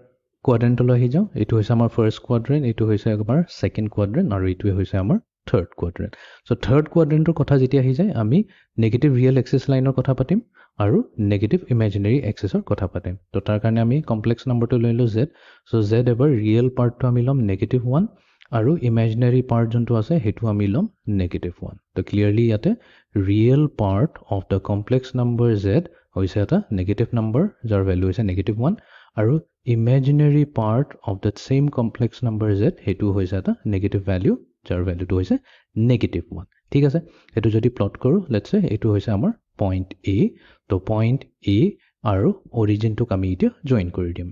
কোৱাড্ৰেন্টলৈ আহি যাও এটো হৈছে আমাৰ ফাৰ্স্ট কোৱাড্ৰেন্ট এটো হৈছে আমাৰ সেকেন্ড কোৱাড্ৰেন্ট আৰু এটোৱে হৈছে আমাৰ থাৰ্ড কোৱাড্ৰেন্ট সো থাৰ্ড কোৱাড্ৰেন্টৰ কথা যেতিয়া আহি যায় আমি নেগেটিভ ৰিয়েল এক্সিস লাইনৰ কথা পাতিম আৰু নেগেটিভ ইমাজিনাৰী এক্সিসৰ কথা পাতিম তো তাৰ কাৰণে আমি কমপ্লেক্স নম্বৰটো লৈলো z সো z এবাৰ ৰিয়েল পাৰ্টটো আমি লম -1 আৰু ইমাজিনাৰী পাৰ্ট যোনটো আছে হেতু আমি লম -1 তো ক্লিয়াৰলি ইয়াতে real part of the complex number z হৈছে এটা নেগেটিভ নম্বৰ যাৰ ভ্যালু হৈছে -1 আৰু imaginary part of that same complex number z হেতু হৈছে এটা নেগেটিভ ভ্যালু যাৰ ভ্যালুটো হৈছে -1 ঠিক আছে এটো যদি প্লট কৰো লেটস সে এটো হৈছে আমাৰ পইণ্ট a তো পইণ্ট a আৰু অৰিজিনটো আমি এতিয়া জয়েন কৰি দিম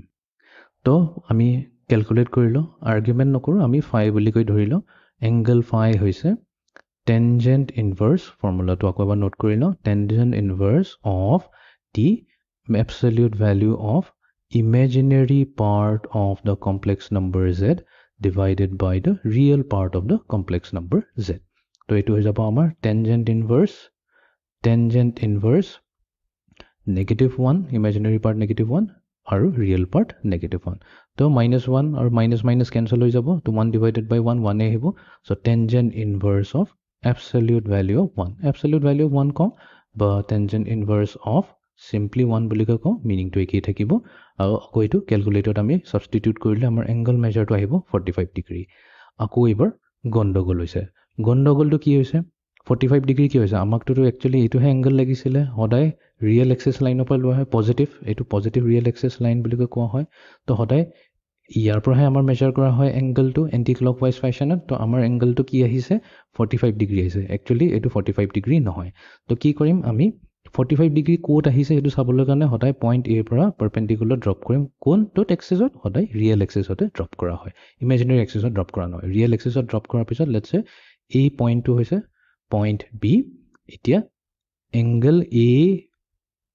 তো আমি ক্যালকুলেট কৰিলো আৰ্গুমেন্ট নকৰো আমি ফাই বুলি কৈ ধৰিলো এংগল ফাই হৈছে tangent inverse ফৰ্মুলাটো আকৌ এবাৰ নোট কৰি লও tangent inverse of the absolute value of imaginary part of the complex number z divided by the real part of the complex number z তো এটো হৈ যাব আমাৰ tangent inverse -1 imaginary part -1 আৰু real part -1 তো -1 আৰু --- cancel হৈ যাব তো 1 divided by 1 1 আহিব so tangent inverse of absolute value of 1 absolute value of 1 কম বা tangent inverse of simply 1 বুলি কওঁ meaning to একেই থাকিব আৰু আকৌ এটো ক্যালকুলেটৰত আমি সাবস্টিটিউট কৰিলে আমাৰ এংগল মেজাৰটো আহিব 45 ডিগ্ৰী আকৌ এবাৰ গণ্ডগোল হৈছে গণ্ডগোলটো কি হৈছে 45 ডিগ্ৰী কি হৈছে আমাকটো একচুয়ালি এটোহে এংগল লাগিছিলে সদায় ৰিয়েল এক্সিস লাইনৰ পৰা লোৱা হয় পজিটিভ এটো পজিটিভ ৰিয়েল এক্সিস লাইন বুলি কোৱা হয় তো সদায় ইয়াৰ পৰাহে আমাৰ মেজাৰ কৰা হয় এংগলটো এন্টি ক্লকৱাইজ ফ্যাশনত তো আমাৰ এংগলটো কি আহিছে 45 ডিগ্ৰী আহিছে একচুয়ালি এটো 45 ডিগ্ৰী নহয় তো কি কৰিম আমি 45 ডিগ্ৰী কোট আহিছে এটো চাবলৈ কাৰণে সদায় পইণ্ট এ পৰা পাৰপেন্ডিকুলাৰ ড্ৰপ কৰিম কোনটো এক্সিছত সদায় ৰিয়েল এক্সিছতে ড্ৰপ কৰা হয় ইমাজিনাৰী এক্সিছত ড্ৰপ কৰা নহয় ৰিয়েল এক্সিছত ড্ৰপ কৰাৰ পিছত লেটস সে এই পইণ্টটো হৈছে পইণ্ট বি এতিয়া এংগল এ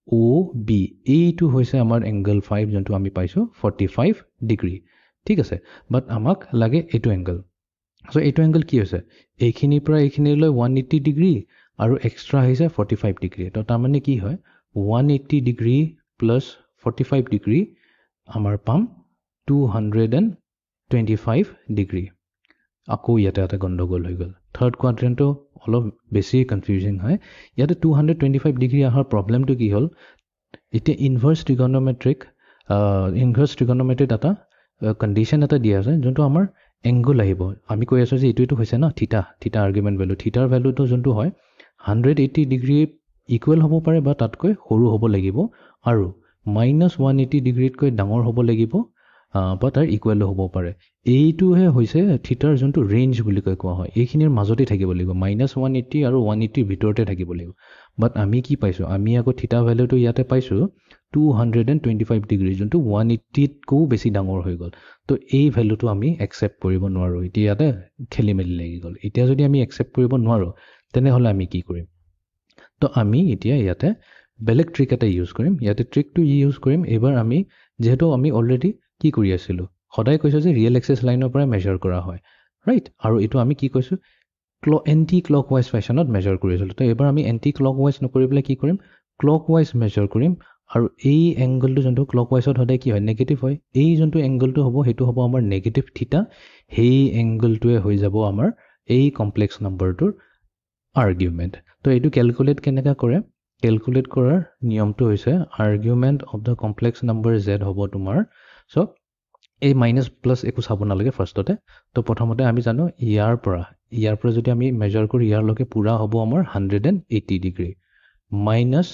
ও বি এইটো হৈছে আমাৰ এংগল 5 যোনটো আমি পাইছো 45 ডিগ্ৰী ঠিক আছে বাট আমাক লাগে এটো এংগল সো এটো এংগল কি হৈছে এইখিনি পৰা এইখিনিলৈ 180 ডিগ্ৰী আৰু এক্সট্ৰা আহিছে 45 ডিগ্ৰী তো তাৰ মানে কি হয় 180 ডিগ্ৰী প্লাস 45 ডিগ্ৰী আমাৰ পাম 225 ডিগ্ৰী আকৌ ইয়াতে এটা গণ্ডগোল হৈ গল থাৰ্ড কোৱাড্ৰেন্টটো অলপ বেছি কনফিউজিং হয় ইয়াতে 225 ডিগ্ৰী আহাৰ প্ৰবলেমটো কি হল এতিয়া ইনভাৰ্স ট্ৰিগনোমেট্ৰিক এটা কন্ডিশন এটা দিয়া আছে যোনটো আমাৰ এংগল আহিব আমি কৈ আছো যে এটো হৈছে না থিটা আৰ্গুমেন্ট ভ্যালু থিটাৰ ভ্যালুটো যোনটো হয় 180 ডিগ্ৰী ইকুৱেল হ'ব পাৰে বা তাতকৈ সৰু হ'ব লাগিব আৰু -180 ডিগ্ৰীতকৈ ডাঙৰ হ'ব লাগিব বা তাৰ ইকুৱেল হ'ব পাৰে এইটোহে হৈছে থিটাৰ যোনটো ৰেঞ্জ বুলি কোৱা হয় এইখিনিৰ মাজতে থাকিব লাগিব -180 আৰু 180 ভিতৰতে থাকিব লাগিব বাট আমি কি পাইছো আমি আকৌ থিটা ভ্যালুটো ইয়াতে পাইছো 225 ডিগ্ৰী যোনটো 180 তকৈ বেছি ডাঙৰ হৈ গল তো এই ভ্যালুটো আমি একচেপ্ট কৰিব নোৱাৰো এতিয়া ইয়াতে খেলিমেলি লাগি গল এতিয়া যদি আমি একচেপ্ট কৰিব নোৱাৰো তেনেহলে আমি কি কৰিম তো আমি এতিয়া ইয়াতে বেলেগ ট্ৰিক এটা ইউজ কৰিম ইয়াতে ট্ৰিকটো ইউজ কৰিম এবাৰ আমি যেহেতু আমি অলৰেডি কি কৰি আছিলো সদায় কৈছো যে ৰিয়েল এক্সিস লাইনৰ পৰা মেজাৰ কৰা হয় ৰাইট আৰু এটো আমি কি কৈছো এন্টি ক্লকৱাইজ ফ্যাশনত মেজাৰ কৰি আছিলো তো এবাৰ আমি এন্টি ক্লকৱাইজ নকৰিবলে কি কৰিম ক্লকৱাইজ মেজাৰ কৰিম আৰু এই এংগলটো যোনটো ক্লকৱাইজত সদায় কি হয় নেগেটিভ হয় এই যোনটো এংগলটো হ'ব হেতু হ'ব আমাৰ নেগেটিভ থিটা হেই এংগলটোৱে হৈ যাব আমাৰ এই কমপ্লেক্স নম্বৰটোৰ আৰ্গুমেন্ট তো এটো ক্যালকুলেট কেনেকা কৰে ক্যালকুলেট কৰাৰ নিয়মটো হৈছে argument of the complex number z হ'ব তোমাৰ সো এই মাইনাস প্লাস একো চাব নালাগে ফাৰ্ষ্টতে তো প্ৰথমতে আমি জানো ইয়াৰ পৰা যদি আমি মেজাৰ কৰো ইয়াৰ লকে পুৰা হ'ব আমাৰ 180 ডিগ্ৰী মাইনাস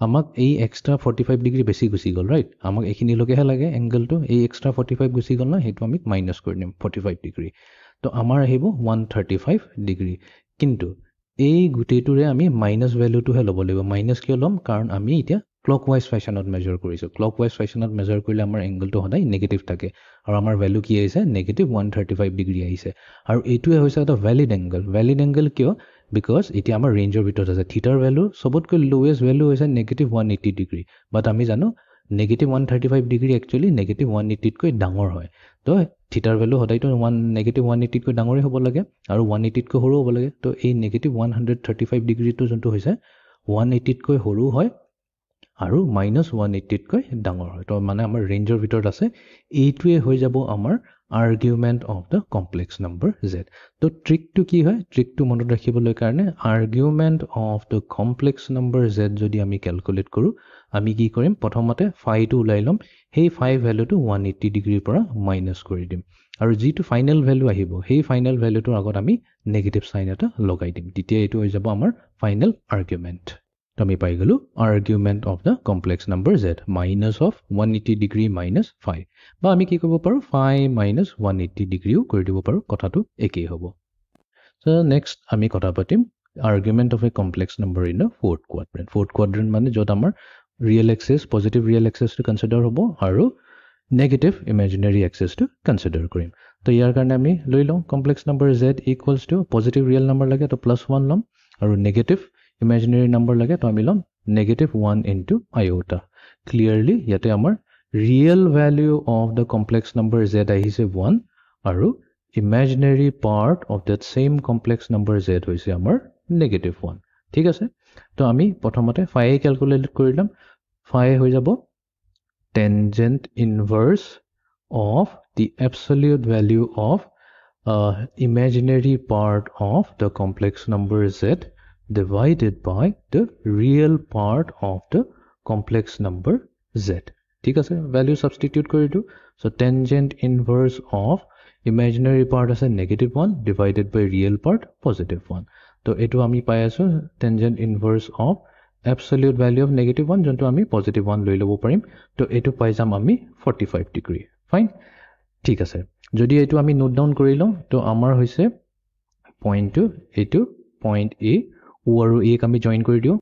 আমাক এই এক্সট্ৰা 45 ডিগ্ৰী বেছি গুছি গল ৰাইট আমাক এইখিনি লকেহে লাগে এংগলটো এই এক্সট্ৰা 45 গুছি গল না হেতু আমি মাইনাস কৰি দিম 45 ডিগ্ৰী তো আমাৰ আহিব 135 ডিগ্ৰী কিন্তু এই গুটেটোৰে আমি মাইনাস ভ্যালুটোহে ল'ব লাগিব মাইনাস কিয় লম কাৰণ আমি এতিয়া ক্লকৱাইজ ফ্যাশনত মেজাৰ কৰিছো ক্লকৱাইজ ফ্যাশনত মেজাৰ কৰিলে আমাৰ এংগলটো সদায় নেগেটিভ থাকে আৰু আমাৰ ভ্যালু কি আহিছে নেগেটিভ 135 ডিগ্ৰী আহিছে আৰু এইটোৱে হৈছে এটা ভ্যালিড এংগল কিয় বিকজ এতিয়া আমাৰ ৰেঞ্জৰ ভিতৰত আছে থিটাৰ ভ্যালু সবতকৈ লোৱেষ্ট ভ্যালু হৈছে নেগেটিভ 180 ডিগ্ৰী বাট আমি জানো নেগেটিভ 135 ডিগ্ৰী একচুয়ালি নেগেটিভ 180 তকৈ ডাঙৰ হয় তো থিটাৰ ভ্যালু সদায়তো নেগেটিভ 180 তকৈ ডাঙৰেই হ'ব লাগে আৰু 180 তকৈ সৰু হ'ব লাগে তো এই নেগেটিভ 135 ডিগ্ৰীটো যোনটো হৈছে 180 তকৈ সৰু হয় আৰু -180 তকৈ ডাঙৰ হয় তো মানে আমাৰ ৰেঞ্জৰ ভিতৰত আছে এইটোৱে হৈ যাব আমাৰ argument of the complex number z তো ট্ৰিকটো কি হয় ট্ৰিকটো মনত ৰাখিবলৈ কাৰণে argument of the complex number z যদি আমি ক্যালকুলেট কৰো আমি কি কৰিম প্ৰথমতে ফাইটো উলাই লম সেই ফাই ভ্যালুটো 180 ডিগ্ৰীৰ পৰা মাইনাস কৰি দিম আৰু যেটো ফাইনাল ভ্যালু আহিব সেই ফাইনাল ভ্যালুটোৰ আগত আমি নেগেটিভ সাইন এটা লগাই দিম তেতিয়া এটো হৈ যাব আমাৰ ফাইনাল আৰ্গুমেন্ট তো আমি পাই গলো argument of the complex number z minus of 180 degree minus 5 বা আমি কি কৰিব পাৰো 5 মাইনাস 180 ডিগ্ৰীও কৰি দিব পাৰো কথাটো একেই হ'ব সো নেক্সট আমি কথা পাতিম argument of a complex number in the fourth quadrant মানে যত আমাৰ ৰিয়েল এক্সিস পজিটিভ ৰিয়েল এক্সিসটো কনসিডাৰ হ'ব আৰু নেগেটিভ ইমাজিনাৰী এক্সিসটো কনসিডাৰ কৰিম তো ইয়াৰ কাৰণে আমি লৈ লওঁ complex number z equals to positive real number লাগে তো +1 লম আৰু negative imaginary number lage to ami lom -1 into iota clearly yate amar real value of the complex number z ahise 1 aru imaginary part of that same complex number z hoise amar -1 thik ase to ami prothomote phi calculate korilam phi hoi jabo tangent inverse of the absolute value of imaginary part of the complex number z divided by the real part of the complex number z. ঠিক আছে, value substitute কৰি দিওঁ. So tangent inverse of imaginary part আছে -1 divided by real part +1. তো এইটো আমি পাই আছো tangent inverse of absolute value of -1 যোনটো আমি +1 লৈ ল'ব পাৰিম. তো এইটো পাই যাম আমি 45 ডিগ্ৰী. ফাইন, ঠিক আছে. যদি এইটো আমি নোট ডাউন কৰি লওঁ তো আমাৰ হৈছে পইণ্টটো এইটো পইণ্ট এ, ও আৰু এক আমি জইন কৰি দিওঁ.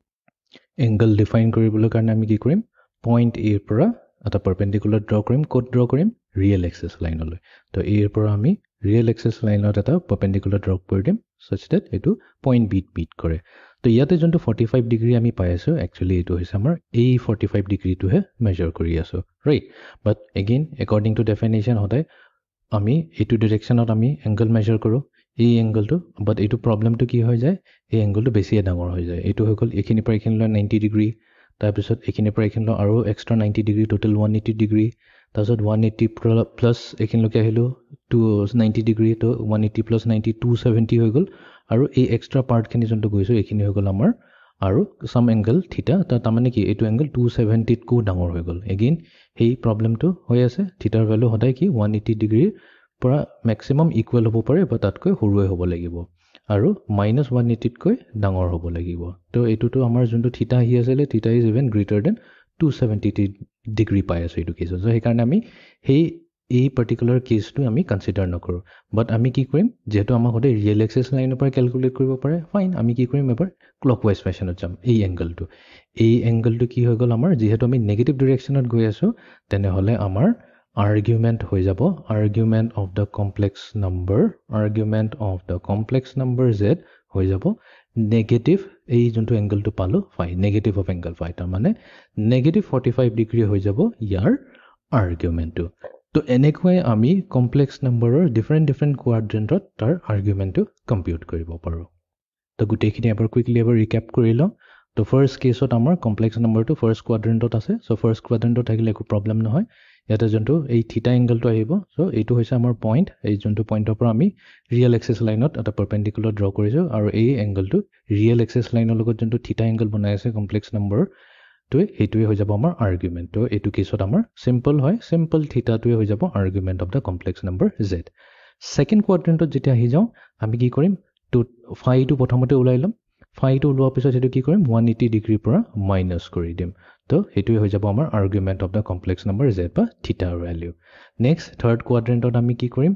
এংগল ডিফাইন কৰিবলৈ কাৰণে আমি কি কৰিম, পইণ্ট এৰ পৰা এটা পাৰপেণ্ডিকুলাৰ ড্ৰ কৰিম. ক'ত ড্ৰ কৰিম, ৰিয়েল এক্সিছ লাইনলৈ. তো এৰ পৰা আমি ৰিয়েল এক্সিছ লাইনত এটা পাৰপেণ্ডিকুলাৰ ড্ৰ কৰি দিম such that এইটো পইণ্ট বিত মিট কৰে. তো ইয়াতে যোনটো 45 ডিগ্ৰী আমি পাই আছোঁ একচুৱেলি এইটো হৈছে আমাৰ এই 45 ডিগ্ৰীটোহে মেজাৰ কৰি আছোঁ, right. But again according to definition সদায় আমি এইটো ডিৰেকশ্যনত আমি এংগল মেজাৰ কৰোঁ, এই এংগলটো. বাট এইটো প্ৰব্লেমটো কি হৈ যায়, এই এংগলটো বেছিয়ে ডাঙৰ হৈ যায়. এইটো হৈ গ'ল এইখিনিৰ পৰা এইখিনিলৈ 90 ডিগ্ৰী, তাৰপিছত এইখিনিৰ পৰা এইখিনিলৈ আৰু এক্সট্ৰা 90 ডিগ্ৰী, টোটেল 180 ডিগ্ৰী. তাৰপিছত 180 প্লাছ এইখিনিলৈকে আহিলোঁ 90 ডিগ্ৰী, তো 180 প্লাছ 90 270 হৈ গ'ল. আৰু এই এক্সট্ৰা পাৰ্টখিনি যোনটো গৈছোঁ এইখিনি হৈ গ'ল আমাৰ আৰু চাম এংগল থিটা. তাৰমানে কি এইটো এংগল 270তকৈও ডাঙৰ হৈ গ'ল. এগেইন সেই প্ৰব্লেমটো হৈ আছে, থিটাৰ ভেলু সদায় কি 180 ডিগ্ৰীৰ পৰা মেক্সিমাম ইকুৱেল হ'ব পাৰে বা তাতকৈ সৰুৱে হ'ব লাগিব আৰু -180তকৈ ডাঙৰ হ'ব লাগিব. তো এইটোতো আমাৰ যোনটো থিটা আহি আছিলে থিটা is even greater than 270 degree পাই আছোঁ এইটো কেছত. চ' সেইকাৰণে আমি এই পাৰ্টিকুলাৰ কেছটো আমি কনচিডাৰ নকৰোঁ. বাট আমি কি কৰিম, যিহেতু আমাক সদায় ৰিয়েল এক্সিছ লাইনৰ পৰা কেলকুলেট কৰিব পাৰে, ফাইন, আমি কি কৰিম এবাৰ ক্লকৱাইজ ফেশ্বনত যাম. এই এংগলটো কি হৈ গ'ল আমাৰ, যিহেতু আমি নেগেটিভ ডিৰেকশ্যনত গৈ আছোঁ তেনেহ'লে আমাৰ আৰ্গুমেণ্ট হৈ যাব argument of the complex number Z হৈ যাব নেগেটিভ, এই যোনটো এংগলটো পালোঁ ফাই, নেগেটিভ অফ এংগল ফাই, তাৰমানে -45 ডিগ্ৰী হৈ যাব ইয়াৰ আৰ্গুমেণ্টটো. তো এনেকুৱাই আমি কমপ্লেক্স নাম্বাৰৰ ডিফাৰেণ্ট কোৱাড্ৰেণ্টত তাৰ আৰ্গুমেণ্টটো কম্পিউট কৰিব পাৰোঁ. তো গোটেইখিনি এবাৰ কুইকলি এবাৰ ৰিকেপ কৰি লওঁ. তো ফাৰ্ষ্ট কেছত আমাৰ কমপ্লেক্স নাম্বাৰটো ফাৰ্ষ্ট কোৱাড্ৰেণ্টত আছে. চ' ফাৰ্ষ্ট কোৱাড্ৰেণ্টত থাকিলে একো প্ৰব্লেম নহয়. ইয়াতে যোনটো এই থিটা এংগলটো আহিব, চ' এইটো হৈছে আমাৰ পইণ্ট, এই যোনটো পইণ্টৰ পৰা আমি ৰিয়েল এক্সিছ লাইনত এটা পাৰপেণ্ডিকুলাৰ ড্ৰ কৰিছোঁ আৰু এই এংগলটো ৰিয়েল এক্সিছ লাইনৰ লগত যোনটো থিটা এংগল বনাই আছে কমপ্লেক্স নাম্বাৰটোৱে সেইটোৱে হৈ যাব আমাৰ আৰ্গুমেণ্ট. তো এইটো কেছত আমাৰ চিম্পল হয়, চিম্পল থিটাটোৱে হৈ যাব argument of the complex number Z. Second কোৱাড্ৰেণ্টত যেতিয়া আহি যাওঁ আমি কি কৰিম, তো ফাইটো প্ৰথমতে ওলাই ল'ম. ফাইটো ওলোৱাৰ পিছত সেইটো কি কৰিম 180 ডিগ্ৰীৰ পৰা মাইনাছ কৰি দিম. তো সেইটোৱে হৈ যাব আমাৰ argument of the complex number Z বা থিটাৰ ভেলিউ. নেক্সট থাৰ্ড কোৱাড্ৰেণ্টত আমি কি কৰিম,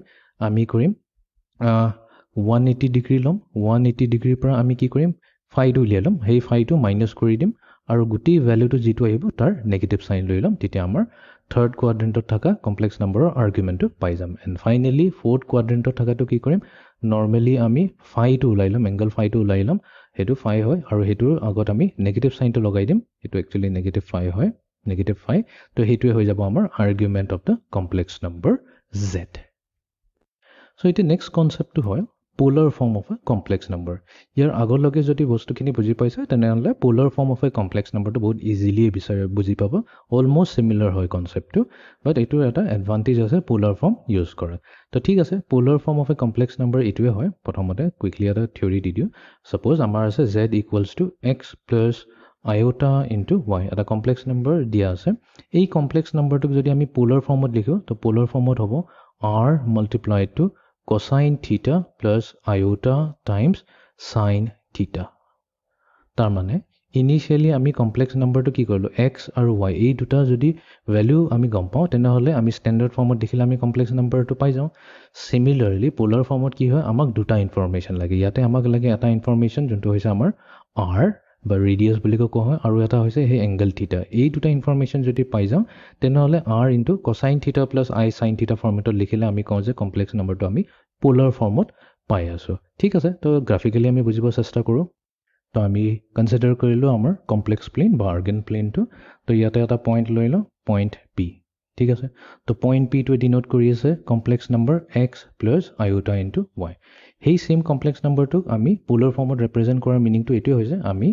180 ডিগ্ৰী ল'ম. 180 ডিগ্ৰীৰ পৰা আমি কি কৰিম, ফাইটো উলিয়াই ল'ম, সেই ফাইটো মাইনাছ কৰি দিম আৰু গোটেই ভেলিউটো যিটো আহিব তাৰ নেগেটিভ চাইন লৈ ল'ম. তেতিয়া আমাৰ থাৰ্ড কোৱাড্ৰেণ্টত থকা কমপ্লেক্স নাম্বাৰৰ আৰ্গুমেণ্টটো পাই যাম. এণ্ড ফাইনেলি ফ'ৰ্থ কোৱাড্ৰেণ্টত থকাটো কি কৰিম, নৰ্মেলি আমি ফাইটো ওলাই ল'ম, এংগল ফাইটো ওলাই ল'ম, সেইটো ফাই হয় আৰু সেইটোৰ আগত আমি নেগেটিভ চাইনটো লগাই দিম, সেইটো একচুৱেলি নেগেটিভ ফাই হয়, নেগেটিভ ফাই. তো সেইটোৱে হৈ যাব আমাৰ argument of the complex number Z. So' এতিয়া নেক্সট কনচেপ্টটো হয় polar form of a complex number. ইয়াৰ আগলৈকে যদি বস্তুখিনি বুজি পাইছে তেনেহ'লে পোলাৰ ফৰ্ম অফ এ কমপ্লেক্স নাম্বাৰটো বহুত ইজিলি বুজি পাব. অলমষ্ট চিমিলাৰ হয় কনচেপ্টটো, বাট এইটোৰ এটা এডভান্টেজ আছে পোলাৰ ফৰ্ম ইউজ কৰা. তো ঠিক আছে, polar form of a complex number এইটোৱে হয়. প্ৰথমতে কুইকলি এটা থিয়ৰী দি দিওঁ. ছাপ'জ আমাৰ আছে Z equals to X plus iota into Y, এটা কমপ্লেক্স নাম্বাৰ দিয়া আছে. এই কমপ্লেক্স নাম্বাৰটোক যদি আমি পোলাৰ ফৰ্মত লিখোঁ তো পোলাৰ ফৰ্মত হ'ব r multiplied to cosine theta plus iota times sin theta. তাৰমানে ইনিচিয়েলি আমি কমপ্লেক্স নাম্বাৰটো কি কৰিলোঁ, এক্স আৰু ৱাই এই দুটা যদি ভেলিউ আমি গম পাওঁ তেনেহ'লে আমি ষ্টেণ্ডাৰ্ড ফৰ্মত দেখিলে আমি কমপ্লেক্স নাম্বাৰটো পাই যাওঁ. চিমিলাৰলি পোলাৰ ফৰ্মত কি হয়, আমাক দুটা ইনফৰ্মেশ্যন লাগে. ইয়াতে আমাক লাগে এটা ইনফৰ্মেশ্যন যোনটো হৈছে আমাৰ আৰ বা ৰেডিয়াছ বুলি কোৱা হয়, আৰু এটা হৈছে সেই এংগল থিটা. এই দুটা ইনফৰ্মেশ্যন যদি পাই যাওঁ তেনেহ'লে আৰ ইনটু কচাইন থিটা প্লাছ আই চাইন থিটা ফৰ্মেটত লিখিলে আমি কওঁ যে কমপ্লেক্স নাম্বাৰটো আমি পোলাৰ ফৰ্মত পাই আছোঁ. ঠিক আছে, তো গ্ৰাফিকেলি আমি বুজিব চেষ্টা কৰোঁ. তো আমি কনচিডাৰ কৰিলোঁ আমাৰ কমপ্লেক্স প্লেন বা আৰ্গেন প্লেনটো. তো ইয়াতে এটা পইণ্ট লৈ লওঁ, পইণ্ট পি. ঠিক আছে, তো পইণ্ট পিটোৱে ডিনোট কৰি আছে complex number x plus iota into Y. সেই ছেইম কমপ্লেক্স নাম্বাৰটোক আমি পোলাৰ ফৰ্মত ৰিপ্ৰেজেণ্ট কৰাৰ মিনিংটো এইটোৱে হৈছে, আমি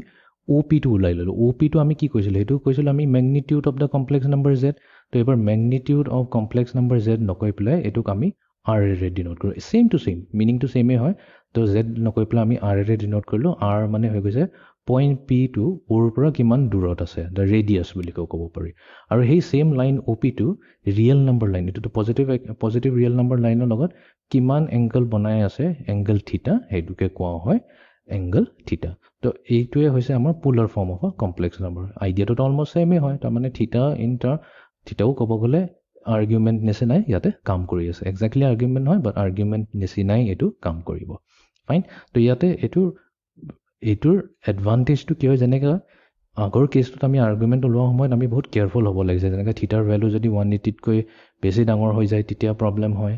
অ' পিটো ওলাই ল'লোঁ. অ' পিটো আমি কি কৈছিলোঁ, সেইটো কৈছিলোঁ আমি magnitude of the complex number Z. তো এইবাৰ magnitude of complex number Z নকৈ পেলাই এইটোক আমি r ৰে ডিনোট কৰোঁ same to same meaning to সেমে হয় তো z নকৈ পেলাই আমি r ৰে ডিনোট কৰিলোঁ r মানে হৈ গৈছে পইণ্ট p টো ওৰ পৰা কিমান দূৰত আছে দ্য ৰেডিয়াছ বুলি ক'ব পাৰি আৰু সেই সেম লাইন op টো ৰিয়েল নম্বৰ লাইন এটো পজিটিভ ৰিয়েল নম্বৰ লাইনৰ লগত কিমান এংগল বনাই আছে এংগল থিটা হেতুকে কোৱা হয় এংগল থিটা তো এইটোৱে হৈছে আমাৰ polar form of a complex number আইডিয়াটো অলমোষ্ট সেমে হয় তাৰ মানে থিটা ইন থিটাও ক'ব গ'লে আৰ্গুমেণ্ট নিচিনাই ইয়াতে কাম কৰি আছে এক্সেক্টলি আৰ্গুমেণ্ট নহয় বাট আৰ্গুমেণ্ট নিচিনাই এইটো কাম কৰিব ফাইন তো ইয়াতে এইটোৰ এডভান্টেজটো কি হয় যেনেকৈ আগৰ কেছটোত আমি আৰ্গুমেণ্ট ওলোৱা সময়ত আমি বহুত কেয়াৰফুল হ'ব লাগিছে যেনেকৈ থিটাৰ ভেলু যদি 180তকৈ বেছি ডাঙৰ হৈ যায় তেতিয়া প্ৰব্লেম হয়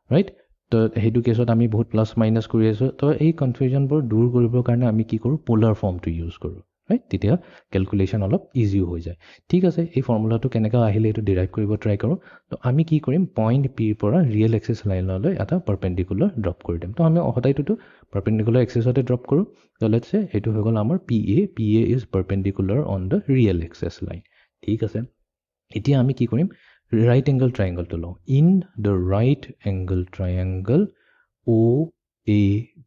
ৰাইট তো সেইটো কেছত আমি বহুত প্লাছ মাইনাছ কৰি আছোঁ তো এই কনফিউজনবোৰ দূৰ কৰিবৰ কাৰণে আমি কি কৰোঁ পোলাৰ ফৰ্মটো ইউজ কৰোঁ ৰাইট তেতিয়া কেলকুলেশ্যন অলপ ইজিও হৈ যায় ঠিক আছে এই ফৰ্মুলাটো কেনেকৈ আহিলে এইটো ডিৰাইভ কৰিব ট্ৰাই কৰোঁ তো আমি কি কৰিম পইণ্ট পিৰ পৰা ৰিয়েল এক্সিছ লাইনলৈ এটা পাৰপেণ্ডিকুলাৰ ড্ৰপ কৰি দিম তো আমি সদায়টোতো পাৰপেণ্ডিকুলাৰ এক্সিছতে ড্ৰপ কৰোঁ তো লেটছ সে এইটো হৈ গ'ল আমাৰ P A is perpendicular on the real axis line ঠিক আছে এতিয়া আমি কি কৰিম ৰাইট এংগল ট্ৰাইংগলটো লওঁ in the right angle triangle O A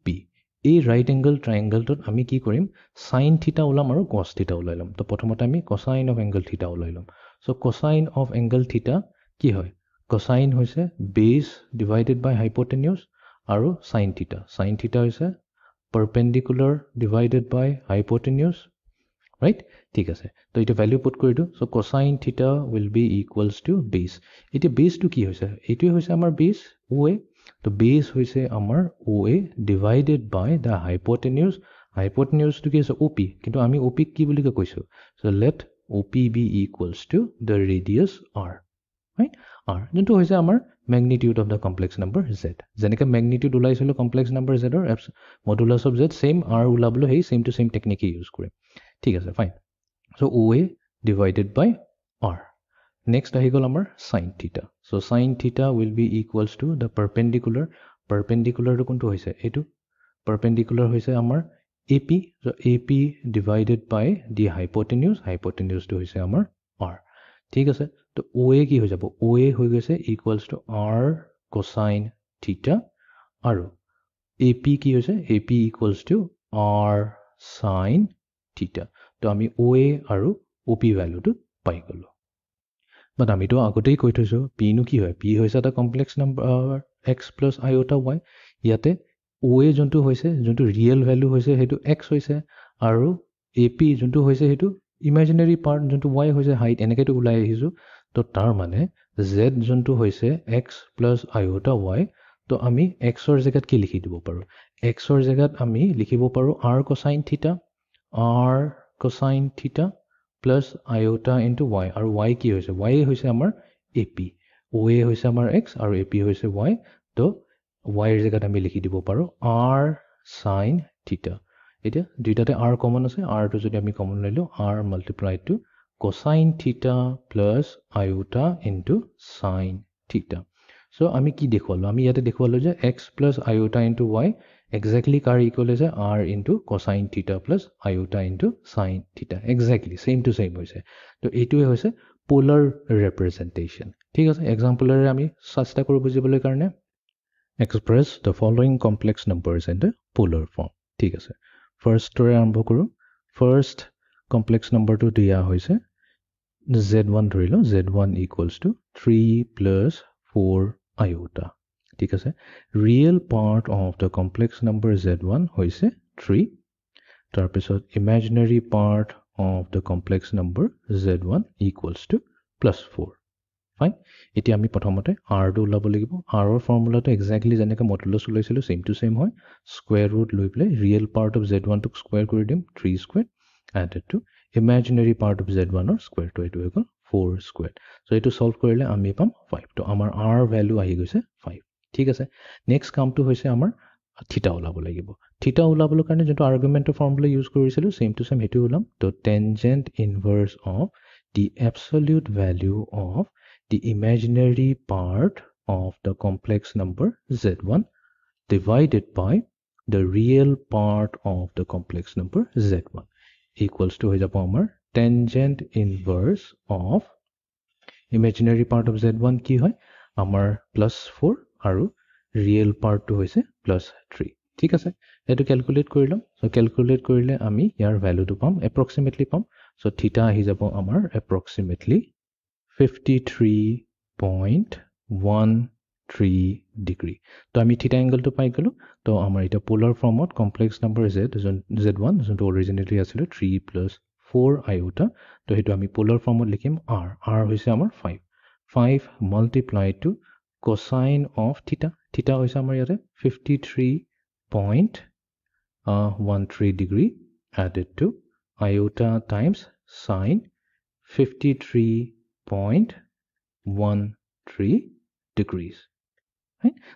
B এই ৰাইট এংগল ট্ৰাইংগলটোত আমি কি কৰিম সাইন থিটা ওলাম আৰু কছ থিটা ওলাই ল'ম তো প্ৰথমতে আমি কছাইন অফ এংগল থিটা ওলাই ল'ম চ' কছাইন অফ এংগল থিটা কি হয় কছাইন হৈছে বেছ ডিভাইডেড বাই হাইপটেনিউছ আৰু সাইন থিটা হৈছে পাৰপেণ্ডিকুলাৰ ডিভাইডেড বাই হাইপটেনিউছ ৰাইট ঠিক আছে তো এইটো ভেল্যু পুট কৰি দিওঁ চ' কছাইন থিটা উইল বি ইকুৱেলছ টু বেছ এতিয়া বেছটো কি হৈছে এইটোৱে হৈছে আমাৰ বেছ অ' এ তো বেছ হৈছে আমাৰ অ' এ ডিভাইডেড বাই দ্য হাইপটেনিউছটো কি হৈছে অ' পি কিন্তু আমি অ' পিক কি বুলি কৈছোঁ so' let O' P B equals to the radius R right R যোনটো হৈছে আমাৰ magnitude of the complex number Z যেনেকৈ মেগনিটিউড ওলাইছিলোঁ কমপ্লেক্স নম্বৰ জেডৰ modulus of Z same R ওলাবলৈ সেই ছেইম টু ছেইম টেকনিকেই ইউজ কৰিম ঠিক আছে fine so' O' A divided by R next আহি গ'ল আমাৰ sine theta so' sine theta will be equals to the পাৰপেণ্ডিকুলাৰটো কোনটো হৈছে এইটো পাৰপেণ্ডিকুলাৰ হৈছে আমাৰ A P so' A P divided by the হাইপটেনিউছটো হৈছে আমাৰ আৰ ঠিক আছে তো অ' এ কি হৈ যাব অ' এ হৈ গৈছে ইকুৱেলছ টু আৰ কছাইন থিটা আৰু এ পি কি হৈছে A P equals to R sine theta তো আমি অ' এ আৰু অ' পি ভেলুটো পাই গ'লোঁ বাট আমিতো আগতেই কৈ থৈছোঁ পিনো কি হয় পি হৈছে এটা complex number X plus iota Y ইয়াতে অ' এ যোনটো হৈছে যোনটো ৰিয়েল ভেলু হৈছে সেইটো এক্স হৈছে আৰু এ পি যোনটো হৈছে সেইটো ইমাজিনেৰী পাৰ্ট যোনটো ৱাই হৈছে হাইট এনেকৈতো ওলাই আহিছোঁ তো তাৰ মানে জেড যোনটো হৈছে এক্স প্লাছ আইঅ'টা ৱাই তো আমি এক্সৰ জেগাত কি লিখি দিব পাৰোঁ এক্সৰ জেগাত আমি লিখিব পাৰোঁ R কছাইন theta plus iota into Y আৰু ৱাই কি হৈছে ৱাই হৈছে আমাৰ এ পি অ' এ হৈছে আমাৰ এক্স আৰু এ পি হৈছে ৱাই তো ৱাইৰ জেগাত আমি লিখি দিব পাৰোঁ আৰ সাইন থিটা এতিয়া দুইটাতে আৰ কমন আছে আৰটো যদি আমি কমন লৈ লওঁ R multiply two কছাইন theta plus iota into sine theta চ' আমি কি দেখুৱালোঁ আমি ইয়াতে দেখুৱালোঁ যে X plus iota into Y exactly কাৰ ইকুৱেল হৈছে R into cosine theta plus iota into sine theta exactly same to same হৈছে তো এইটোৱে হৈছে পোলাৰ ৰিপ্ৰেজেণ্টেশ্যন ঠিক আছে এক্সাম্পলেৰে আমি চেষ্টা কৰোঁ বুজিবলৈ কাৰণে express the following complex numbers in the polar form ঠিক আছে ফাৰ্ষ্টৰে আৰম্ভ কৰোঁ ফাৰ্ষ্ট কমপ্লেক্স নম্বৰটো দিয়া হৈছে Z1 ধৰি লওঁ Z1 equals to 3 plus 4 iota ঠিক আছে real part of the complex number Z1 হৈছে 3 তাৰপিছত imaginary part of the complex number Z1 equals to plus 4 fine এতিয়া আমি প্ৰথমতে আৰটো ওলাব লাগিব আৰৰ ফৰ্মুলাটো এক্সেক্টলি যেনেকৈ মডুলাছ ওলাইছিলোঁ ছেইম টু ছেইম হয় স্কুৱেৰ ৰুট লৈ পেলাই ৰিয়েল পাৰ্ট অফ Z1টোক স্কুৱেৰ কৰি দিম 3 square added to imaginary part of Z1ৰ স্কুৱেৰটো এইটো হৈ গ'ল 4 স্কুৱেৰ চ' এইটো ছল্ভ কৰিলে আমি পাম 5 তো আমাৰ আৰ ভেলু আহি গৈছে 5 ঠিক আছে নেক্সট কামটো হৈছে আমাৰ থিটা ওলাব লাগিব থিটা ওলাবলৈ কাৰণে যোনটো আৰ্গুমেণ্টৰ ফৰ্মুলা ইউজ কৰিছিলোঁ ছেইম টু ছেইম সেইটো ওলাম তো tangent inverse of the absolute value of the imaginary part of the complex number Z1 divided by the real part of the complex number Z1 equals to হৈ যাব আমাৰ tangent inverse of imaginary part of Z1 কি হয় আমাৰ plus 4 আৰু real পাৰ্টটো হৈছে +3 ঠিক আছে এটো ক্যালকুলেট কৰি লম সো ক্যালকুলেট কৰিলে আমি ইয়াৰ ভ্যালুটো পাম এপ্ৰক্সিমেটলি পাম সো থিটা আহি যাব আমাৰ এপ্ৰক্সিমেটলি 53.13 ডিগ্ৰী তো আমি থিটা এংগলটো পাই গলো তো আমাৰ এটা পোলাৰ ফৰ্মত কমপ্লেক্স নাম্বাৰ z1 যোনটো অৰিজিনেলি আছিল 3 + 4 আইওটা তো হেতু আমি পোলাৰ ফৰ্মত লিখিম r হৈছে আমাৰ 5 multiplied to cosine of theta theta হৈছে আমাৰ ইয়াতে 53.13 degree added to iota times sine 53.13 degrees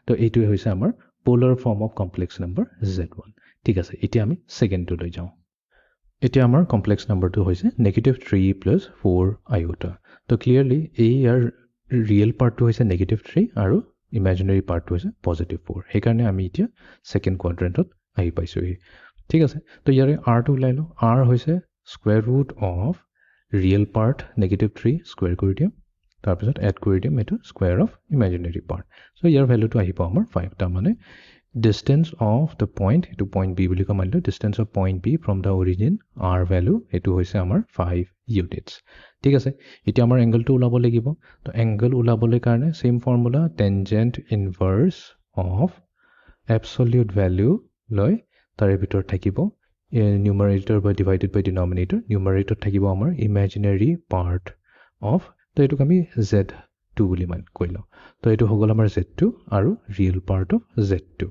তো এইটো হৈছে আমাৰ polar form of complex number z1 ঠিক আছে এতিয়া আমি সেকেন্ডটো লৈ যাও এতিয়া আমাৰ complex numberটো হৈছে -3 + 4 iota তো clearly এই ইয়াৰ real পাৰ্টটো হৈছে -3 আৰু imaginary পাৰ্টটো হৈছে +4 হেকাৰণে আমি এতিয়া সেকেন্ড কোৱাড্ৰেন্টত আহি পাইছো ঠিক আছে তো ইয়াৰে r টো উলাই লো r হৈছে square root of real part -3 square কৰি দিম তাৰ পিছত এড কৰি দিম এটো square of imaginary part so ইয়াৰ ভ্যালুটো আহি পাও আমাৰ 5 টা মানে distance of the point এটো point b বুলি কমাইলো distance of point b from the origin r value এটো হৈছে আমাৰ 5 units ঠিক আছে এতিয়া আমাৰ এংগলটো উলাব লাগিব তো এংগল উলাবলৈ কাৰণে same formula tangent inverse of absolute value লৈ তাৰে ভিতৰ থাকিব numerator by divided by denominator numerator থাকিব আমাৰ imaginary part of তো এটো আমি z2 বুলি মান কইলো তো এটো হগল আমাৰ z2 আৰু real part of z2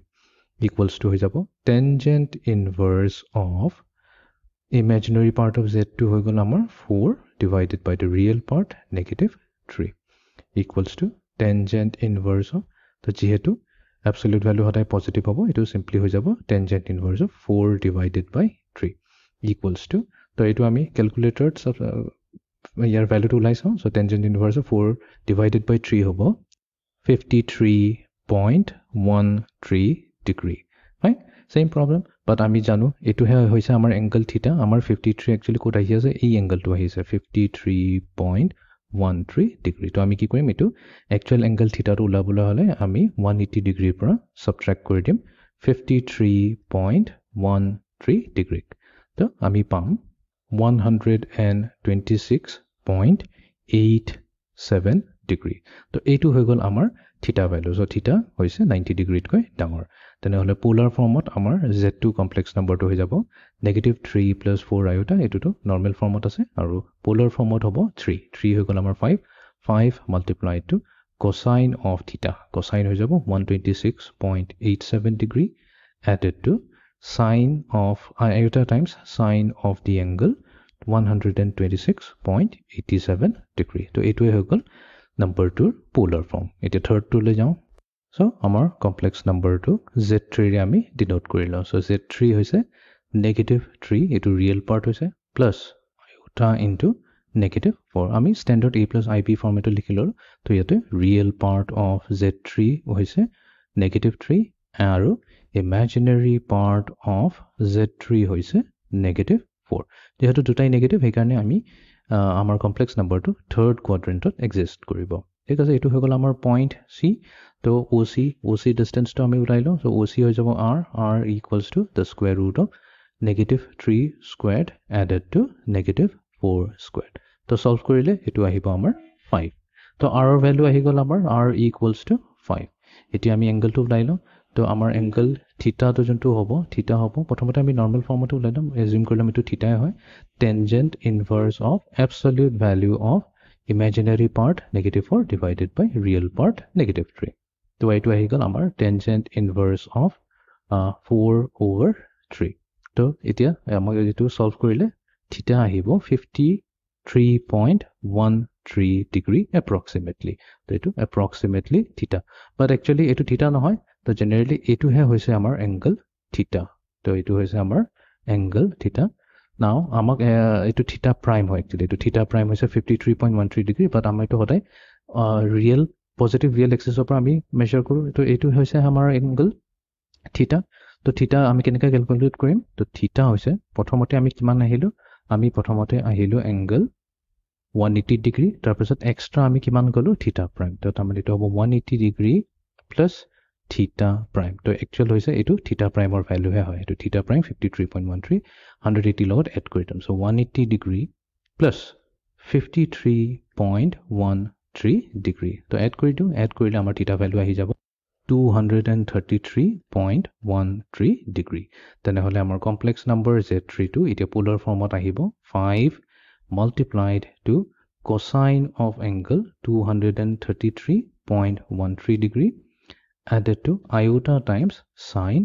equals to হৈ যাব tangent inverse of imaginary part of z2 হৈ গল আমাৰ 4 divided by the real part -3 equals to tangent inverse of তো যেহেতু absolute value হদাই পজিটিভ হ'ব এটো সিম্পলি হৈ যাব tangent inverse of 4 divided by 3 equals to তো এটো আমি ক্যালকুলেটৰত ইয়াৰ ভ্যালুটো উলাইছো so tangent inverse of 4 divided by 3 হ'ব 53.13 degree right same problem but আমি জানো এটো হৈছে আমাৰ এংগল থিটা আমাৰ 53 actually কোড আহি আছে এই এংগলটো আহিছে 53.13 degree তো আমি কি কৰিম এটো actual angle theta টো উলাবলৈ হলে আমি 180 degree পৰা subtract কৰি দিম 53.13 degree তো আমি পাম 126.87 degree তো এইটো হৈ গল আমাৰ থিটা ভ্যালু সো থিটা হৈছে 90 ডিগ্ৰীত কৈ ডাঙৰ তেনেহলে পোলাৰ ফৰ্মত আমাৰ z2 কমপ্লেক্স নাম্বাৰটো হৈ যাব -3 + 4 iota এটোটো নৰমাল ফৰ্মত আছে আৰু পোলাৰ ফৰ্মত হ'ব 3 হৈ গল আমাৰ 5 multiplied to cosine of theta cosine হৈ যাব 126.87 degree added to sine of iota times sine of the angle 126.87 degree তো এইটোৱে হৈ গল number 2 polar form এটা third to লৈ যাও so আমাৰ complex number to z3 ৰে আমি ডিনোট কৰিলো so z3 হৈছে -3 এটো real part হৈছে plus iota into -4 আমি standard a plus ib ফৰ্মেটত লিখিলো তো ইয়াতে real part of z3 হৈছে -3 আৰু imaginary part of z3 হৈছে -4 যেহেতু দুটাই নেগেটিভ হেকাৰণে আমি আমাৰ কমপ্লেক্স নাম্বাৰটো থাৰ্ড কোৱাড্ৰেন্টত এক্সিষ্ট কৰিব ঠিক আছে এটো হৈ গল আমাৰ পইণ্ট c তো OC ডিসটেন্সটো আমি উলাইলো সো OC হৈ যাব r equals to the square root of -3 squared added to -4 squared তো সলভ কৰিলে এটো আহিব আমাৰ 5 তো r ৰ ভ্যালু আহি গল আমাৰ r equals to 5 এতিয়া আমি এংগলটো উলাইলো তো আমাৰ এংগল থিটা তো জন্তু হ'ব থিটা হ'ব প্ৰথমতে আমি নৰমাল ফৰ্মটো উলাইলাম এজিউম কৰিলাম এটো থিটাই হয় tangent inverse of absolute value of imaginary part -4 divided by real part -3 তো এইটো আহি গল আমাৰ tangent inverse of 4/3 তো এতিয়া আমাক যেটো সলভ কৰিলে থিটা আহিব 53.13 degree approximately তো এটো approximately theta but actually এটো theta নহয় তো generally এটো হে হৈছে আমাৰ angle theta তো এটো হৈছে আমাৰ angle theta now আমাক এটো theta prime হয় actually এটো theta prime হৈছে 53.13 degree but আমাৰ এটো হদাই real positive real axis পৰা আমি measure কৰো তো এটো হৈছে আমাৰ angle theta তো theta আমি কেনেকৈ ক্যালকুলেট কৰিম তো theta হৈছে প্ৰথমতে আমি কিমান আহিলো আমি প্ৰথমতে আহিলো angle 180 degree তাৰ পিছত এক্সট্ৰা আমি কিমান গলো theta prime তো তাৰমানে এটো হ'ব 180 degree plus theta prime. তো actual হৈছে এটো theta prime or value হে হয় এটো theta prime 53.13 180 লগত add কৰি দিম so 180 degree plus 53.13 degree তো add কৰি দিও add কৰিলে আমাৰ theta value আহি যাব 233.13 degree তেনেহলে আমাৰ complex number z3 টো এতিয়া polar formত আহিব 5 multiplied to cosine of angle 233.13 degree added to iota times sine